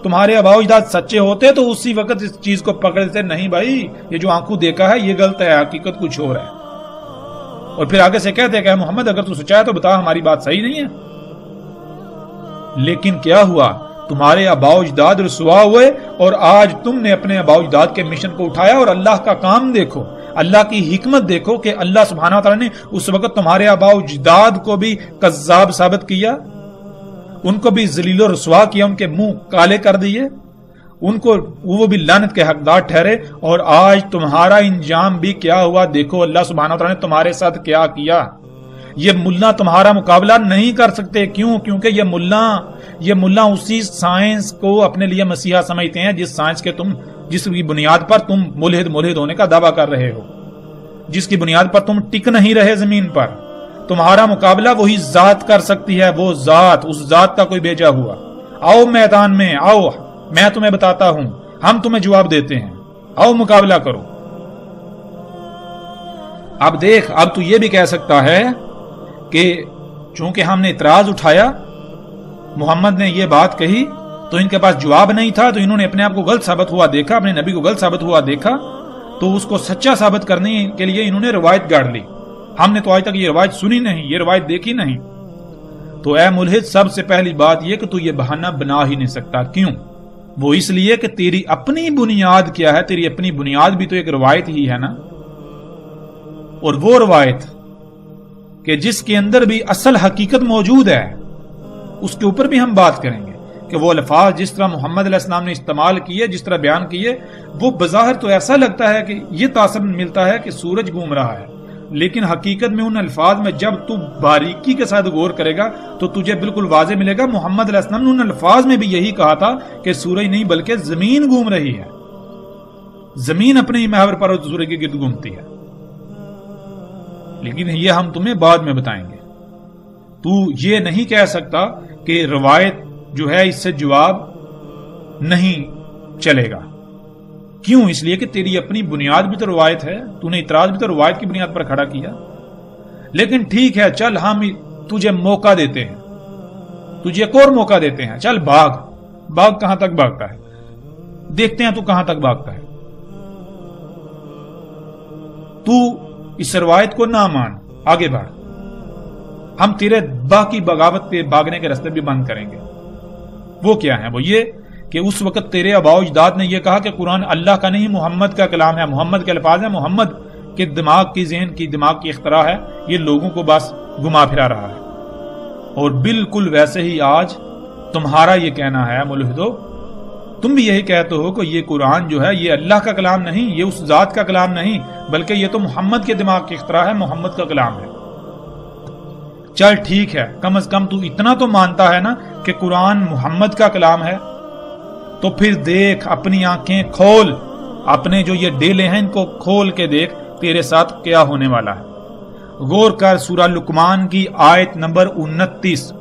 A: تمہارے آباء و اجداد سچے ہوتے تو اسی وقت اس چیز کو پکڑتے نہیں بھائی یہ جو آنکھوں دیکھا ہے یہ غلط ہے، حقیقت کچھ اور ہے. اور پھر آگے سے کہتے کہ محمد اگر تو سچا ہے تو بتا ہماری بات صحیح نہیں ہے. لیکن کیا ہوا؟ تمہارے آباء و اجداد رسوا ہوئے اور آج تم نے اپنے آباء و اجداد کے مشن کو اٹھایا. اور اللہ کا کام دیکھو، اللہ کی حکمت دیکھو کہ اللہ سبحانہ وتعالی نے اس وقت تمہارے آباء و اجداد کو بھی کذاب ثابت کیا، ان کو بھی ذلیل و رسوا کیا، ان کے منہ کالے کر دیے، ان کو وہ بھی لعنت کے حقدار ٹھہرے. اور آج تمہارا انجام بھی کیا ہوا دیکھو، اللہ سبحانہ وتعالی نے تمہارے ساتھ کیا کیا. یہ ملا تمہارا مقابلہ نہیں کر سکتے. کیوں؟ کیونکہ یہ ملا اسی سائنس کو اپنے لیے مسیحا سمجھتے ہیں جس سائنس کے جس کی بنیاد پر تم ملحد ہونے کا دعویٰ کر رہے ہو، جس کی بنیاد پر تم ٹک نہیں رہے زمین پر. تمہارا مقابلہ وہی ذات کر سکتی ہے، وہ ذات، اس ذات کا کوئی بھیجا ہوا۔ آؤ میدان میں آؤ، میں تمہیں بتاتا ہوں، ہم تمہیں جواب دیتے ہیں، آؤ مقابلہ کرو۔ اب دیکھ، اب تو یہ بھی کہہ سکتا ہے کہ چونکہ ہم نے اعتراض اٹھایا، محمد نے یہ بات کہی تو ان کے پاس جواب نہیں تھا، تو انہوں نے اپنے آپ کو غلط ثابت ہوا دیکھا، اپنے نبی کو غلط ثابت ہوا دیکھا، تو اس کو سچا ثابت کرنے کے لیے انہوں نے روایت گاڑ لی۔ ہم نے تو آج تک یہ روایت سنی نہیں، یہ روایت دیکھی نہیں۔ تو اے ملحد، سب سے پہلی بات یہ کہ تو یہ بہانہ بنا ہی نہیں سکتا۔ کیوں؟ وہ اس لیے کہ تیری اپنی بنیاد کیا ہے؟ تیری اپنی بنیاد بھی تو ایک روایت ہی ہے نا، اور وہ روایت کہ جس کے اندر بھی اصل حقیقت موجود ہے، اس کے اوپر بھی ہم بات کریں گے کہ وہ الفاظ جس طرح محمد علیہ السلام نے استعمال کیے، جس طرح بیان کیے، وہ بظاہر تو ایسا لگتا ہے کہ یہ تاثر ملتا ہے کہ سورج گھوم رہا ہے، لیکن حقیقت میں ان الفاظ میں جب تو باریکی کے ساتھ غور کرے گا تو تجھے بالکل واضح ملے گا محمد علیہ السلام نے ان الفاظ میں بھی یہی کہا تھا کہ سورج نہیں بلکہ زمین گھوم رہی ہے، زمین اپنے ہی محور پر سورج کے گرد گھومتی ہے۔ لیکن یہ ہم تمہیں بعد میں بتائیں گے۔ تو یہ نہیں کہہ سکتا کہ روایت جو ہے اس سے جواب نہیں چلے گا۔ کیوں؟ اس لیے کہ تیری اپنی بنیاد بھی تو روایت ہے، تو نے اعتراض بھی تو روایت کی بنیاد پر کھڑا کیا۔ لیکن ٹھیک ہے، چل ہم تجھے موقع دیتے ہیں، تجھے ایک اور موقع دیتے ہیں، چل بھاگ کہاں تک بھاگتا ہے، دیکھتے ہیں تو کہاں تک بھاگتا ہے۔ تو اس روایت کو نہ مان، آگے بڑھ، ہم تیرے باقی بغاوت پہ بھاگنے کے راستے بھی بند کریں گے۔ وہ کیا ہے؟ وہ یہ کہ اس وقت تیرے آباء و اجداد نے یہ کہا کہ قرآن اللہ کا نہیں، محمد کا کلام ہے، محمد کے الفاظ ہیں، محمد کے دماغ کی، ذہن کی، دماغ کی اختراع ہے، یہ لوگوں کو بس گما پھرا رہا ہے۔ اور بالکل ویسے ہی آج تمہارا یہ کہنا ہے ملحدو، تم بھی یہی کہتے ہو کہ یہ قرآن جو ہے یہ اللہ کا کلام نہیں، یہ اس ذات کا کلام نہیں، بلکہ یہ تو محمد کے دماغ کی اختراع ہے، محمد کا کلام ہے۔ چل ٹھیک ہے، کم از کم تو اتنا تو مانتا ہے نا کہ قرآن محمد کا کلام ہے، تو پھر دیکھ، اپنی آنکھیں کھول، اپنے جو یہ ڈیلے ہیں ان کو کھول کے دیکھ تیرے ساتھ کیا ہونے والا ہے۔ غور کر سورہ لقمان کی آیت نمبر 29،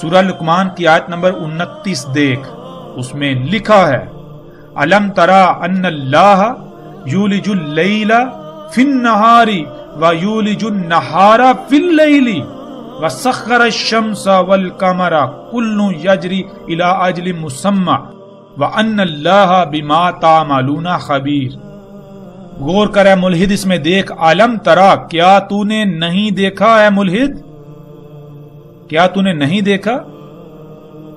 A: سورہ لقمان کی آیت نمبر 29 دیکھ، اس میں لکھا ہے الم ترى ان اللہ یولج اللیل فی النہار ویولج النہار فی اللیل وسخر الشمس والقمر کل یجری الی اجل مسمى وان اللہ بما تعملون خبیر۔ غور کر اے ملحد، اس میں دیکھ، الم ترى، کیا تو نے نہیں دیکھا اے ملحد، کیا تو نے نہیں دیکھا؟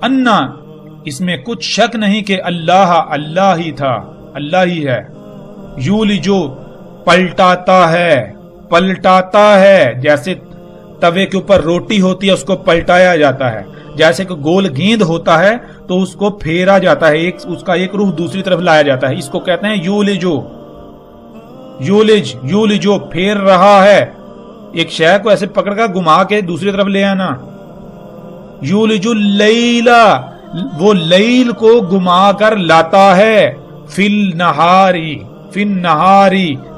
A: انا، اس میں کچھ شک نہیں کہ اللہ ہی تھا، اللہ ہی ہے، یولجو، پلٹاتا ہے، جیسے توے کے اوپر روٹی ہوتی ہے اس کو پلٹایا جاتا ہے، جیسے کہ گول گیند ہوتا ہے تو اس کو پھیرا جاتا ہے، اس کا ایک رخ دوسری طرف لایا جاتا ہے، اس کو کہتے ہیں یولجو، پھیر رہا ہے، ایک شے کو ایسے پکڑ کر گھما کے دوسری طرف لے آنا۔ یولج اللیل، وہ لیل کو گما کر لاتا ہے، فی النہاری،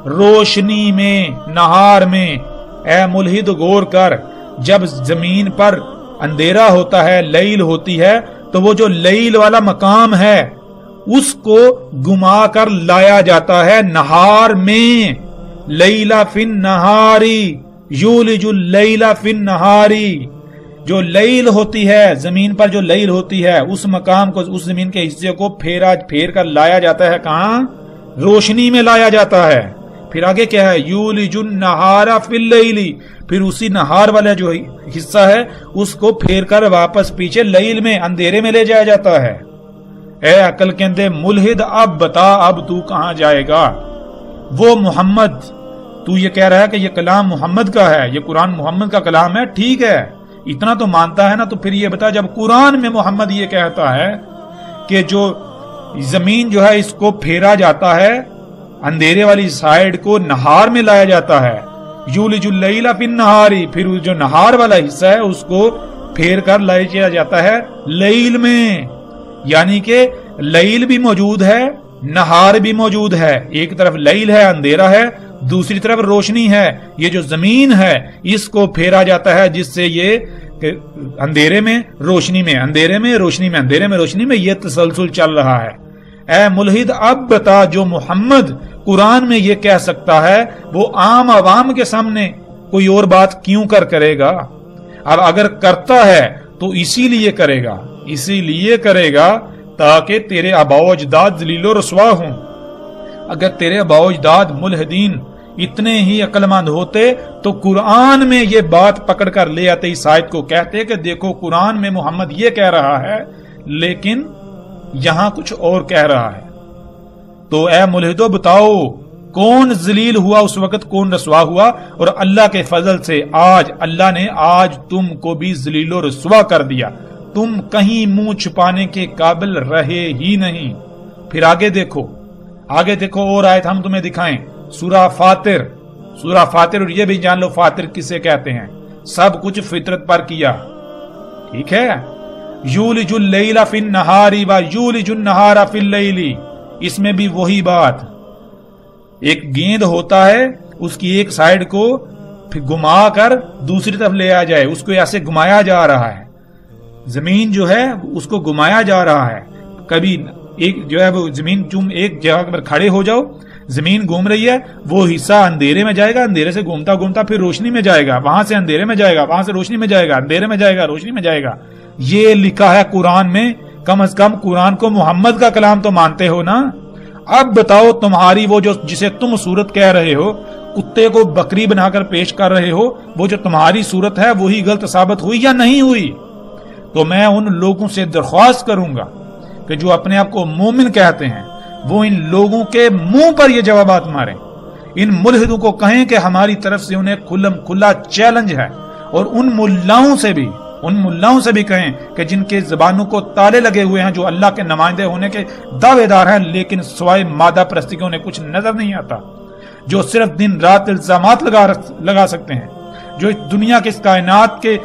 A: روشنی میں، نہار میں۔ اے ملحد غور کر، جب زمین پر اندھیرا ہوتا ہے، لیل ہوتی ہے، تو وہ جو لیل والا مقام ہے اس کو گما کر لایا جاتا ہے نہار میں۔ لیلا فی النہاری، یولج اللیل فی النہاری، جو لیل ہوتی ہے، زمین پر جو لیل ہوتی ہے، اس مقام کو، اس زمین کے حصے کو پھیر کر لایا جاتا ہے، کہاں؟ روشنی میں لایا جاتا ہے۔ پھر آگے کیا ہے؟ یولج النہار فی اللیل، پھر اسی نہار والا جو حصہ ہے اس کو پھیر کر واپس پیچھے لیل میں، اندھیرے میں لے جایا جاتا ہے۔ اے عقل کے اندھے ملحد، اب بتا، اب تو کہاں جائے گا؟ وہ محمد، تو یہ کہہ رہا ہے کہ یہ کلام محمد کا ہے، یہ قرآن محمد کا کلام ہے، ٹھیک ہے، اتنا تو مانتا ہے نا، تو پھر یہ بتا، جب قرآن میں محمد یہ کہتا ہے کہ جو زمین جو ہے اس کو پھیرا جاتا ہے، اندھیرے والی سائیڈ کو نہار میں لایا جاتا ہے، یولج اللیل فی النہاری، پھر جو نہار والا حصہ ہے اس کو پھیر کر لایا جاتا ہے لیل میں، یعنی کہ لیل بھی موجود ہے، نہار بھی موجود ہے، ایک طرف لیل ہے، اندھیرا ہے، دوسری طرف روشنی ہے، یہ جو زمین ہے اس کو پھیرا جاتا ہے جس سے یہ اندھیرے میں روشنی میں، اندھیرے میں روشنی میں، اندھیرے میں روشنی میں یہ تسلسل چل رہا ہے۔ اے ملحد اب بتا، جو محمد قرآن میں یہ کہہ سکتا ہے وہ عام عوام کے سامنے کوئی اور بات کیوں کرے گا؟ اب اگر کرتا ہے تو اسی لیے کرے گا تاکہ تیرے آباء و اجداد ذلیل و رسوا ہوں۔ اگر تیرے آباء و اجداد ملحدین اتنے ہی عقل مند ہوتے تو قرآن میں یہ بات پکڑ کر لے آتے، اس آیت کو کہتے کہ دیکھو قرآن میں محمد یہ کہہ رہا ہے لیکن یہاں کچھ اور کہہ رہا ہے۔ تو اے ملحدو بتاؤ کون ذلیل ہوا اس وقت، کون رسوا ہوا؟ اور اللہ کے فضل سے اللہ نے آج تم کو بھی ذلیل و رسوا کر دیا، تم کہیں منہ چھپانے کے قابل رہے ہی نہیں۔ پھر آگے دیکھو اور آیت ہم تمہیں دکھائیں، سورہ فاطر، اور یہ بھی جان لو فاطر کسے کہتے ہیں، سب کچھ فطرت پر کیا، ٹھیک ہے؟ یولج اللیل فی النہار و یولج النہار فی اللیل، اس میں بھی وہی بات، ایک گیند ہوتا ہے اس کی ایک سائیڈ کو پھر گھما کر دوسری طرف لے آ جائے، اس کو ایسے گھمایا جا رہا ہے، زمین جو ہے اس کو گھمایا جا رہا ہے، کبھی ایک جو ہے وہ زمین تم ایک جگہ پر کھڑے ہو جاؤ، زمین گھوم رہی ہے، وہ حصہ اندھیرے میں جائے گا، اندھیرے سے گھومتا گھومتا پھر روشنی میں جائے گا، وہاں سے اندھیرے میں جائے گا، وہاں سے روشنی میں جائے گا، اندھیرے میں جائے گا، روشنی میں جائے گا۔ یہ لکھا ہے قرآن میں، کم از کم قرآن کو محمد کا کلام تو مانتے ہو نا؟ اب بتاؤ تمہاری وہ جو جسے تم صورت کہہ رہے ہو، کتے کو بکری بنا کر پیش کر رہے ہو، وہ جو تمہاری صورت ہے وہی غلط ثابت ہوئی یا نہیں ہوئی؟ تو میں ان لوگوں سے درخواست کروں گا کہ جو اپنے آپ کو مومن کہتے ہیں وہ ان لوگوں کے منہ پر یہ جوابات ماریں، ان ملحدوں کو کہیں کہ ہماری طرف سے انہیں کھلا چیلنج ہے، اور ان ملاؤں سے بھی کہیں کہ جن کے زبانوں کو تالے لگے ہوئے ہیں، جو اللہ کے نمائندے ہونے کے دعوے دار ہیں لیکن سوائے مادہ پرستی کے انہیں کچھ نظر نہیں آتا، جو صرف دن رات الزامات لگا سکتے ہیں، جو دنیا کے اس کائنات کے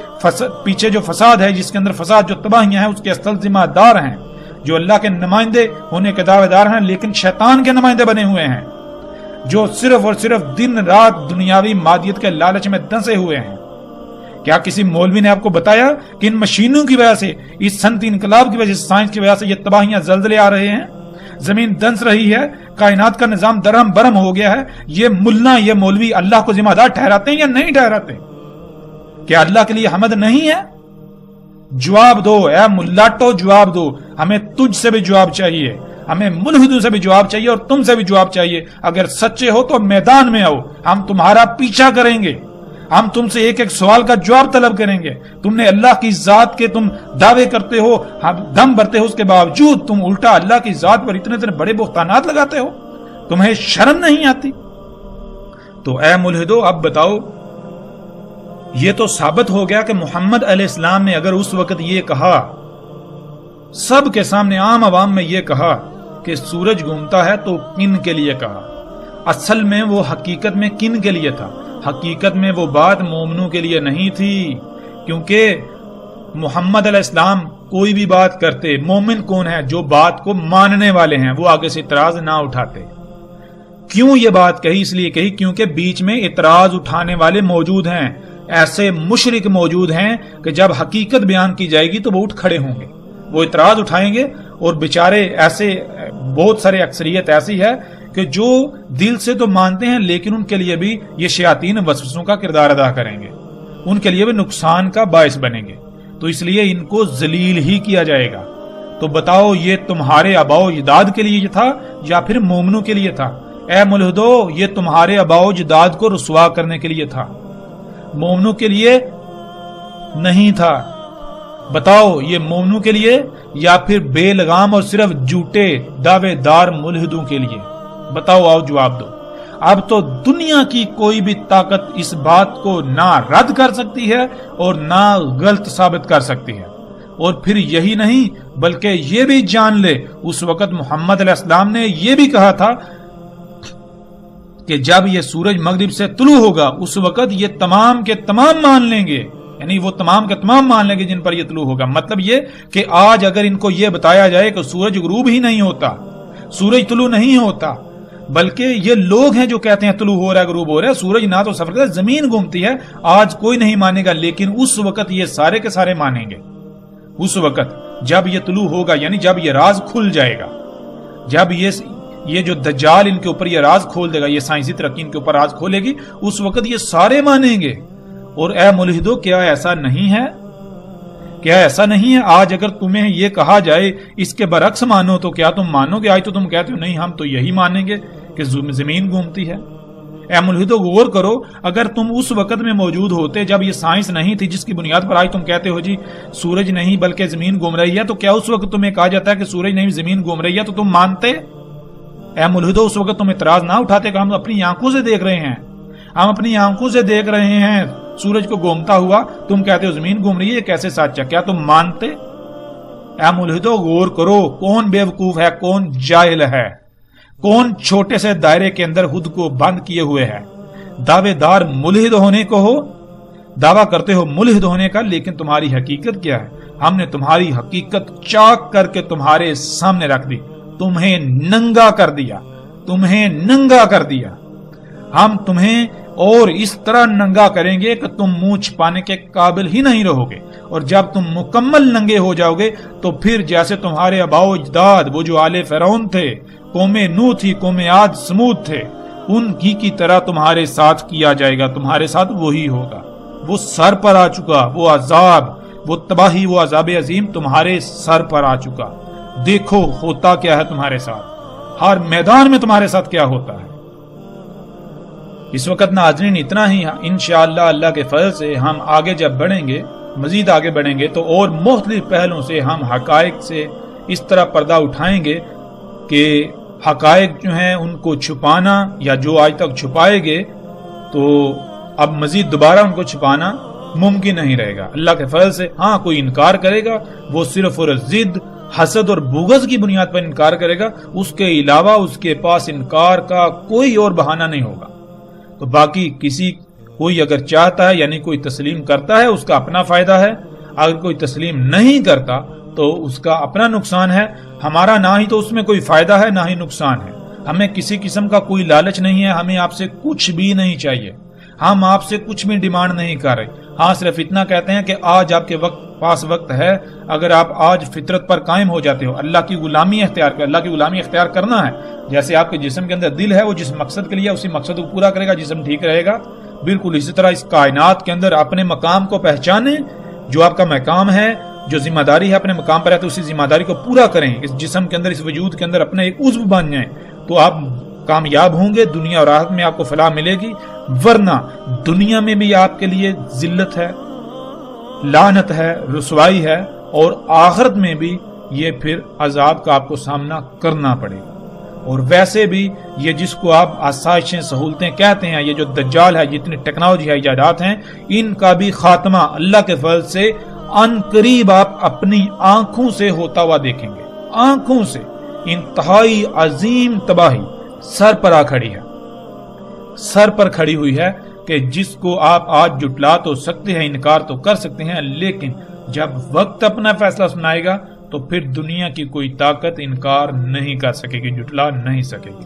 A: پیچھے جو فساد ہے، جس کے اندر فساد جو تباہیاں ہیں اس کے اصل ذمہ دار ہیں، جو اللہ کے نمائندے ہونے کے دعوے دار ہیں لیکن شیطان کے نمائندے بنے ہوئے ہیں، جو صرف اور صرف دن رات دنیاوی مادیت کے لالچ میں دنسے ہوئے ہیں۔ کیا کسی مولوی نے آپ کو بتایا کہ ان مشینوں کی وجہ سے، اس صنعتی انقلاب کی وجہ سے، سائنس کی وجہ سے یہ تباہیاں زلزلے آ رہے ہیں، زمین دنس رہی ہے، کائنات کا نظام درہم برہم ہو گیا ہے؟ یہ مولوی اللہ کو ذمہ دار ٹھہراتے ہیں یا نہیں ٹھہراتے؟ کیا اللہ کے لیے حمد نہیں ہے؟ جواب دو اے ملاٹو، جواب دو، ہمیں تجھ سے بھی جواب چاہیے، ہمیں ملحدوں سے بھی جواب چاہیے اور تم سے بھی جواب چاہیے۔ اگر سچے ہو تو میدان میں آؤ، ہم تمہارا پیچھا کریں گے، ہم تم سے ایک ایک سوال کا جواب طلب کریں گے۔ تم نے اللہ کی ذات کے تم دعوے کرتے ہو، دم بھرتے ہو، اس کے باوجود تم الٹا اللہ کی ذات پر اتنے بڑے بہتانات لگاتے ہو، تمہیں شرم نہیں آتی؟ تو اے ملحدو اب بتاؤ، یہ تو ثابت ہو گیا کہ محمد علیہ السلام نے اگر اس وقت یہ کہا، سب کے سامنے عام عوام میں یہ کہا کہ سورج گھومتا ہے، تو کن کے لیے کہا؟ اصل میں وہ حقیقت میں کن کے لیے تھا؟ حقیقت میں وہ بات مومنوں کے لیے نہیں تھی، کیونکہ محمد علیہ السلام کوئی بھی بات کرتے، مومن کون ہے؟ جو بات کو ماننے والے ہیں، وہ آگے سے اعتراض نہ اٹھاتے۔ کیوں یہ بات کہی؟ اس لیے کہی کیونکہ بیچ میں اعتراض اٹھانے والے موجود ہیں، ایسے مشرک موجود ہیں کہ جب حقیقت بیان کی جائے گی تو وہ اٹھ کھڑے ہوں گے، وہ اعتراض اٹھائیں گے، اور بیچارے ایسے بہت سارے اکثریت ایسی ہے کہ جو دل سے تو مانتے ہیں لیکن ان کے لیے بھی یہ شیاطین وسوسوں کا کردار ادا کریں گے، ان کے لیے بھی نقصان کا باعث بنیں گے، تو اس لیے ان کو ذلیل ہی کیا جائے گا۔ تو بتاؤ یہ تمہارے آباء و اجداد کے لیے تھا یا پھر مومنوں کے لیے تھا؟ اے ملحدو، یہ تمہارے آباء و اجداد کو رسوا کرنے کے لیے تھا، مومنوں کے لیے نہیں تھا۔ بتاؤ یہ مومنوں کے لیے یا پھر بے لگام اور صرف جھوٹے دعوے دار ملحدوں کے لیے؟ بتاؤ، آؤ جواب دو۔ اب تو دنیا کی کوئی بھی طاقت اس بات کو نہ رد کر سکتی ہے اور نہ غلط ثابت کر سکتی ہے۔ اور پھر یہی نہیں بلکہ یہ بھی جان لے، اس وقت محمد علیہ السلام نے یہ بھی کہا تھا کہ جب یہ سورج مغرب سے طلوع ہوگا اس وقت یہ تمام کے تمام مان لیں گے، یعنی وہ تمام کے تمام مان لیں گے جن پر یہ طلوع ہوگا۔ مطلب یہ کہ آج اگر ان کو یہ بتایا جائے کہ سورج غروب ہی نہیں ہوتا، سورج طلوع نہیں ہوتا، بلکہ یہ لوگ ہیں جو کہتے ہیں طلوع ہو رہا ہے غروب ہو رہا ہے. سورج نہ تو سفر کرتا ہے، زمین گھومتی ہے. آج کوئی نہیں مانے گا، لیکن اس وقت یہ سارے کے سارے مانیں گے. اس وقت جب یہ طلوع ہوگا، یعنی جب یہ راز کھل جائے گا، جب یہ جو دجال ان کے اوپر یہ راز کھول دے گا، یہ سائنسی ترقی ان کے اوپر راز کھولے گی، اس وقت یہ سارے مانیں گے. اور اے ملحدو، کیا ایسا نہیں ہے؟ کیا ایسا نہیں ہے؟ آج اگر تمہیں یہ کہا جائے اس کے برعکس مانو تو کیا تم مانو گے؟ آج تو تم کہتے ہو نہیں ہم تو یہی مانیں گے کہ زمین گھومتی ہے. اے ملحدو غور کرو، اگر تم اس وقت میں موجود ہوتے جب یہ سائنس نہیں تھی جس کی بنیاد پر آج تم کہتے ہو جی سورج نہیں بلکہ زمین گھوم رہی ہے، تو کیا اس وقت تمہیں کہا جاتا ہے کہ سورج نہیں زمین گھوم رہی ہے تو تم مانتے؟ اے ملحدو، اس وقت تم اعتراض نہ اٹھاتے کہ ہم اپنی آنکھوں سے دیکھ رہے ہیں، ہم اپنی آنکھوں سے دیکھ رہے ہیں سورج کو گھومتا ہوا، تم کہتے ہو زمین گھوم رہی ہے، کیسے سچ ہے؟ کیا تم مانتے؟ اے ملحدو غور کرو، کون بے وقوف ہے، کون جاہل ہے، کون چھوٹے سے دائرے کے اندر خود کو بند کیے ہوئے ہے. دعوے دار ملحد ہونے کو ہو، دعویٰ کرتے ہو ملحد ہونے کا، لیکن تمہاری حقیقت کیا ہے؟ ہم نے تمہاری حقیقت چاک کر کے تمہارے سامنے رکھ دی، تمہیں ننگا کر دیا، تمہیں ننگا کر دیا. ہم تمہیں اور اس طرح ننگا کریں گے کہ تم منہ چھپانے کے قابل ہی نہیں رہو گے. اور جب تم مکمل ننگے ہو جاؤ گے تو پھر جیسے تمہارے آباء و اجداد وہ جو آل فرعون تھے، قوم نوح تھی، قوم عاد سمود تھے، ان کی طرح تمہارے ساتھ کیا جائے گا. تمہارے ساتھ وہی ہوگا. وہ سر پر آ چکا، وہ عذاب، وہ تباہی، وہ عذاب عظیم تمہارے سر پر آ چکا. دیکھو ہوتا کیا ہے تمہارے ساتھ، ہر میدان میں تمہارے ساتھ کیا ہوتا ہے. اس وقت ناظرین اتنا ہی. انشاءاللہ اللہ کے فضل سے ہم آگے جب بڑھیں گے، مزید آگے بڑھیں گے تو اور مختلف پہلوں سے ہم حقائق سے اس طرح پردہ اٹھائیں گے کہ حقائق جو ہیں ان کو چھپانا یا جو آج تک چھپائے گے تو اب مزید دوبارہ ان کو چھپانا ممکن نہیں رہے گا اللہ کے فضل سے. ہاں کوئی انکار کرے گا، وہ صرف اور ضد، حسد اور بغض کی بنیاد پر انکار کرے گا، اس کے علاوہ اس کے پاس انکار کا کوئی اور بہانہ نہیں ہوگا. تو باقی کوئی اگر چاہتا ہے یعنی کوئی تسلیم کرتا ہے اس کا اپنا فائدہ ہے، اگر کوئی تسلیم نہیں کرتا تو اس کا اپنا نقصان ہے. ہمارا نہ ہی تو اس میں کوئی فائدہ ہے نہ ہی نقصان ہے. ہمیں کسی قسم کا کوئی لالچ نہیں ہے، ہمیں آپ سے کچھ بھی نہیں چاہیے، ہم آپ سے کچھ بھی ڈیمانڈ نہیں کر رہے. ہاں صرف اتنا کہتے ہیں کہ آج آپ کے پاس وقت ہے، اگر آپ آج فطرت پر قائم ہو جاتے ہو، اللہ کی غلامی اختیار کر، اللہ کی غلامی اختیار کرنا ہے. جیسے آپ کے جسم کے اندر دل ہے، وہ جس مقصد کے لیے اسی مقصد کو پورا کرے گا، جسم ٹھیک رہے گا. بالکل اسی طرح اس کائنات کے اندر اپنے مقام کو پہچانیں، جو آپ کا مقام ہے، جو ذمہ داری ہے اپنے مقام پر ہے تو اسی ذمہ داری کو پورا کریں. اس جسم کے اندر، اس وجود کے اندر اپنے ایک عضو بن جائیں تو آپ کامیاب ہوں گے. دنیا اور آخرت میں آپ کو فلاح ملے گی، ورنہ دنیا میں بھی آپ کے لیے ذلت ہے، لعنت ہے، رسوائی ہے، اور آخرت میں بھی یہ پھر عذاب کا آپ کو سامنا کرنا پڑے گا. اور ویسے بھی یہ جس کو آپ آسائشیں سہولتیں کہتے ہیں، یہ جو دجال ہے، جتنی ٹیکنالوجی ہے، ایجادات ہیں، ان کا بھی خاتمہ اللہ کے فضل سے ان قریب آپ اپنی آنکھوں سے ہوتا ہوا دیکھیں گے. آنکھوں سے انتہائی عظیم تباہی سر پر آ کھڑی ہے، سر پر کھڑی ہوئی ہے کہ جس کو آپ آج جٹلا تو سکتے ہیں، انکار تو کر سکتے ہیں، لیکن جب وقت اپنا فیصلہ سنائے گا تو پھر دنیا کی کوئی طاقت انکار نہیں کر سکے گی، جٹلا نہیں سکے گی.